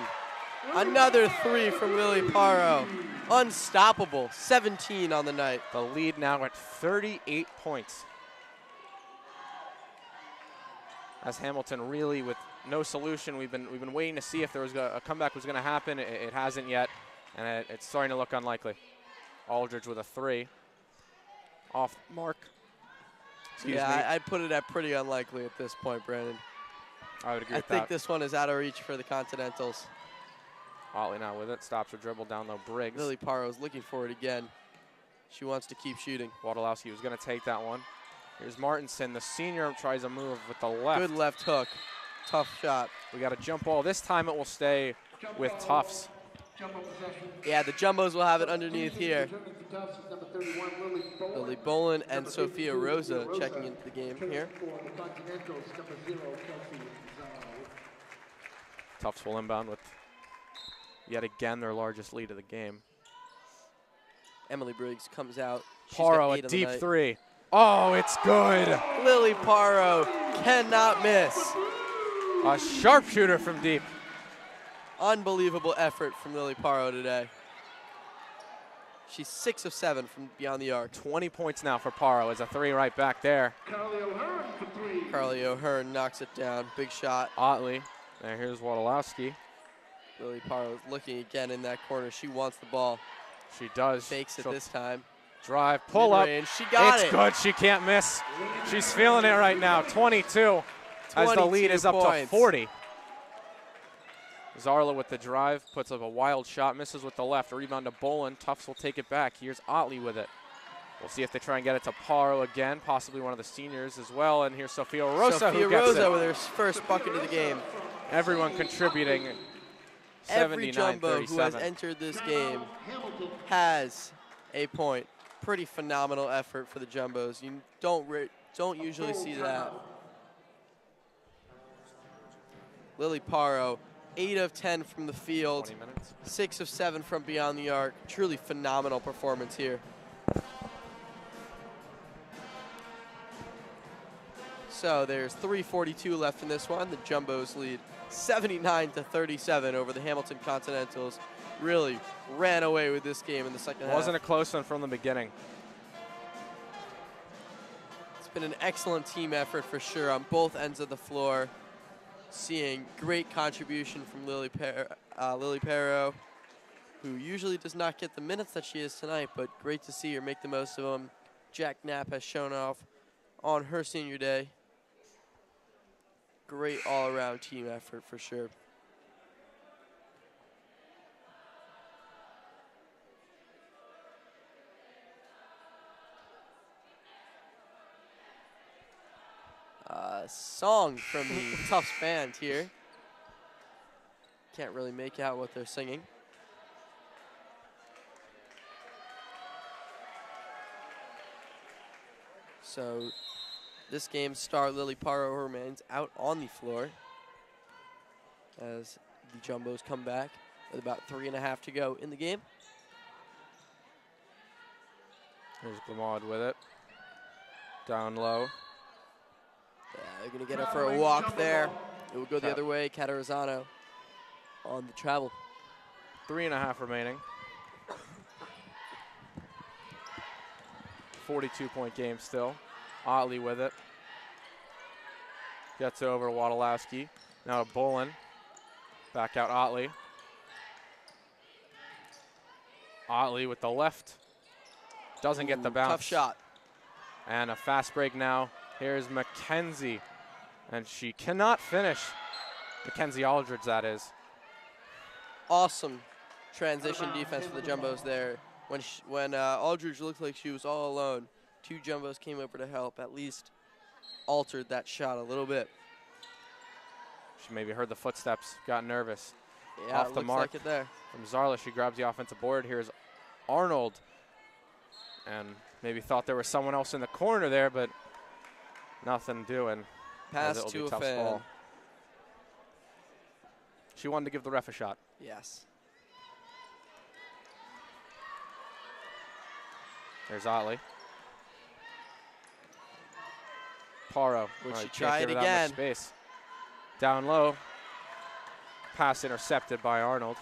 Another 3 from Lily Paro. Unstoppable. 17 on the night. The lead now at 38 points. As Hamilton really with no solution. We've been waiting to see if there was a comeback was going to happen. It hasn't yet, and it's starting to look unlikely. Aldridge with a 3. Off mark. Excuse me. I'd put it at pretty unlikely at this point, Brandon. I would agree I with think that. this one is out of reach for the Continentals. Otley now with it. Stops her dribble down low. Briggs. Lily Paro's looking for it again. She wants to keep shooting. Wadolowski was going to take that one. Here's Martinson. The senior tries a move with the left. Good left hook. Tough shot. We got a jump ball. This time it will stay with Tufts. Jumbo possession. Yeah, the Jumbos will have it underneath here. Returning for Tufts is number 31, Lily Bowen. Lily Bolin and Number Sophia 52, Rosa checking into the game Returning here. for the Continentals, number 0, Kelsey Zhao. Tufts will inbound with yet again their largest lead of the game. Emily Briggs comes out. She's got Paro, 8 a on the deep night. 3. Oh, it's good. Lily Paro cannot miss. A sharpshooter from deep. Unbelievable effort from Lily Paro today. She's 6 of 7 from beyond the arc. 20 points now for Paro. As a 3 right back there. Carly O'Hearn for 3. Carly O'Hearn knocks it down. Big shot. Otley. And here's Wadolowski. Lily Paro is looking again in that corner. She wants the ball. She does. Fakes it She'll this time. drive, pull up. Mid-range. She got It's it. good. She can't miss. She's feeling it right now. 22 as the lead 22 is up points. to 40. Zarla with the drive, puts up a wild shot, misses with the left. A rebound to Bolin. Tufts will take it back. Here's Otley with it. We'll see if they try and get it to Paro again, possibly one of the seniors as well. And here's Sophia Rosa Sophia who gets Rosa it. with her first bucket of the game. Everyone contributing. Every Jumbo who has 79-37. entered this game has a point. Pretty phenomenal effort for the Jumbos. You don't usually see that. Lily Paro, 8 of 10 from the field, 20 minutes. 6 of 7 from beyond the arc. Truly phenomenal performance here. So there's 3:42 left in this one. The Jumbos lead 79-37 over the Hamilton Continentals. Really ran away with this game in the second half. Wasn't a close one from the beginning. It's been an excellent team effort for sure on both ends of the floor. Seeing great contribution from Lily Paro, who usually does not get the minutes that she is tonight, but great to see her make the most of them. Jack Knapp has shown off on her senior day. Great all-around team effort for sure. Song from the Tufts band here. Can't really make out what they're singing. So this game's star Lily Paro remains out on the floor as the Jumbos come back with about 3.5 to go in the game. Here's Glamad with it. Down low. Yeah, they're going to get her for a walk there. It will go the other way. Catarizano on the travel. 3.5 remaining. 42-point game still. Otley with it. Gets it over to Wadolowski. Now to Bolin. Back out Otley. Otley with the left. Doesn't get the bounce. Tough shot. And a fast break now. Here's Mackenzie. And she cannot finish. Mackenzie Aldridge, that is. Awesome transition defense for the Jumbos there. When Aldridge looked like she was all alone, 2 Jumbos came over to help. At least altered that shot a little bit. She maybe heard the footsteps, got nervous. Yeah, Off it the looks mark like it there. from Zarla. She grabs the offensive board. Here's Arnold. And maybe thought there was someone else in the corner there, but nothing doing. Pass to a fan. Ball. She wanted to give the ref a shot. Yes. There's Otley. Paro. Would she can't try give it her that much again? space. Down low. Pass intercepted by Arnold.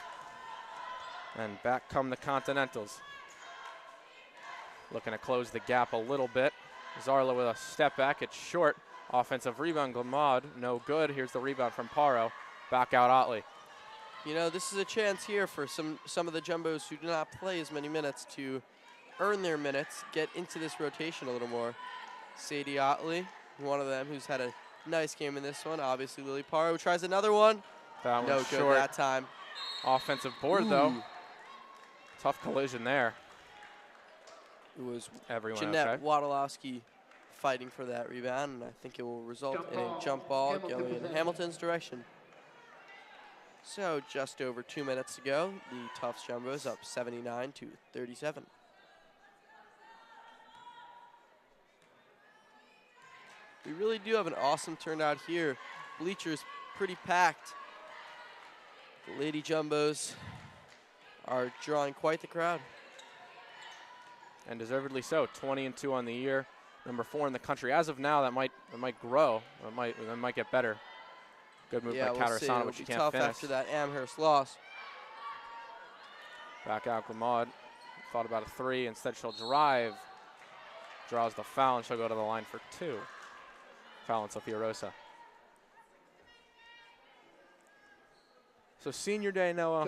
And back come the Continentals. Looking to close the gap a little bit. Zarla with a step back. It's short. Offensive rebound. Glamad, no good. Here's the rebound from Paro. Back out Otley. You know, this is a chance here for some of the Jumbos who do not play as many minutes to earn their minutes, get into this rotation a little more. Sadie Otley, one of them who's had a nice game in this one. Obviously, Lily Paro tries another one. That no one's good short. that time. Offensive board, though. Tough collision there. It was Everyone Jeanette okay? Wadolowski fighting for that rebound, and I think it will result in a jump ball going in Hamilton's direction. So just over 2 minutes to go. The Tufts Jumbos up 79-37. We really do have an awesome turnout here. Bleachers pretty packed. The Lady Jumbos are drawing quite the crowd. And deservedly so. 20-2 on the year. Number 4 in the country. As of now, that might grow. That might get better. Good move by Katarasana, but she can't tough finish. after that Amherst loss. Back out Glamad. Thought about a 3. Instead, she'll drive. Draws the foul, and she'll go to the line for 2. Foul on Sophia Rosa. So senior day, Noah.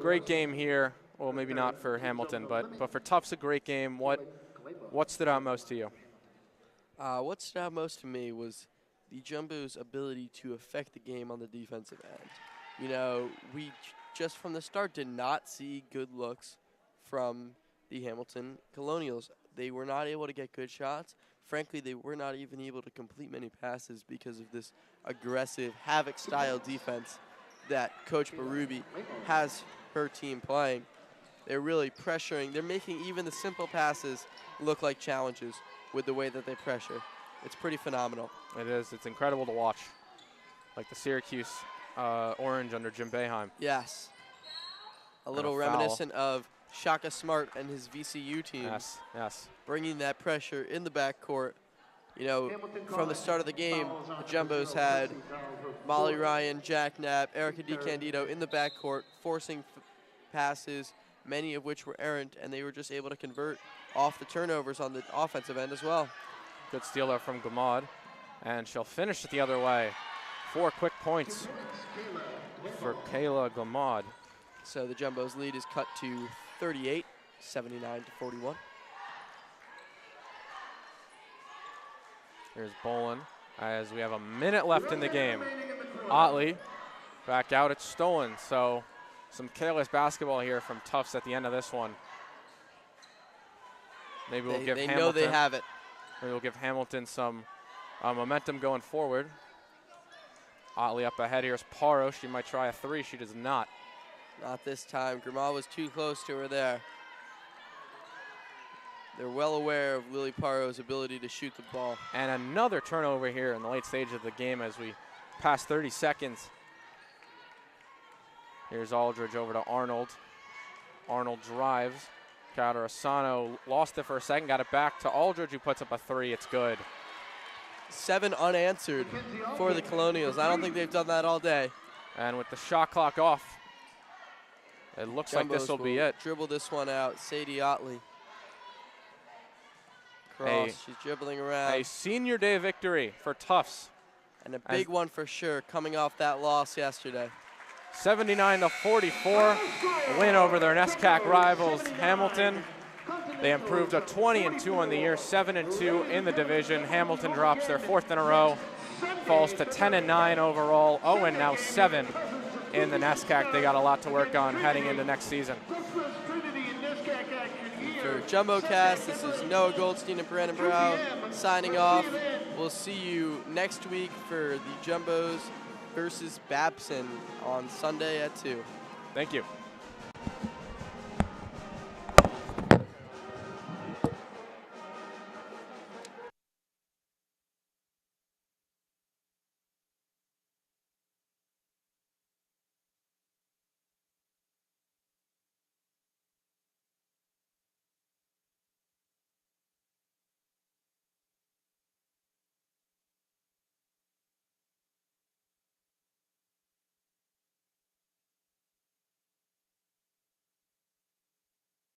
Great game here. Well, maybe not for Hamilton, but for Tufts, a great game. What stood out most to you? What stood out most to me was the Jumbos' ability to affect the game on the defensive end. You know, we just from the start did not see good looks from the Hamilton Colonials. They were not able to get good shots. Frankly, they were not even able to complete many passes because of this aggressive Havoc-style defense that Coach Berube has her team playing. They're really pressuring. They're making even the simple passes look like challenges with the way that they pressure. It's pretty phenomenal. It is. It's incredible to watch. Like the Syracuse Orange under Jim Boeheim. Yes. A little foul. reminiscent of Shaka Smart and his VCU team. Yes, yes. Bringing that pressure in the backcourt. You know, from the start of the game, the Jumbos had Molly Ryan, Jack Knapp, Erica DiCandido in the backcourt, forcing passes, many of which were errant, and they were just able to convert off the turnovers on the offensive end as well. Good steal there from Glamad, and she'll finish it the other way. 4 quick points for Kayla Glamad. So the Jumbos' lead is cut to 38, 79-41. Here's Bolin as we have a minute left in the game. Otley back out, it's stolen. So some careless basketball here from Tufts at the end of this one. Maybe we'll give Hamilton. They know they have it. Maybe we'll give Hamilton some momentum going forward. Otley up ahead. Here's Paro. She might try a 3. She does not. Not this time. Grimal was too close to her there. They're well aware of Lily Paro's ability to shoot the ball. And another turnover here in the late stage of the game as we pass 30 seconds. Here's Aldridge over to Arnold. Arnold drives. Catarasano lost it for a second, got it back to Aldridge, who puts up a 3. It's good. 7 unanswered for the Colonials. I don't think they've done that all day. And with the shot clock off, it looks like this will be it. Dribble this one out. Sadie Otley. Cross. She's dribbling around. A senior day victory for Tufts. And a big one for sure coming off that loss yesterday. 79-44, a win over their NESCAC rivals, Hamilton. They improved to 20-2 on the year, 7-2 in the division. Hamilton drops their 4th in a row, falls to 10-9 overall, 0-7 in the NESCAC. They got a lot to work on heading into next season. For JumboCast. This is Noah Goldstein and Brandon Brow signing off. We'll see you next week for the Jumbos versus Babson on Sunday at 2. Thank you.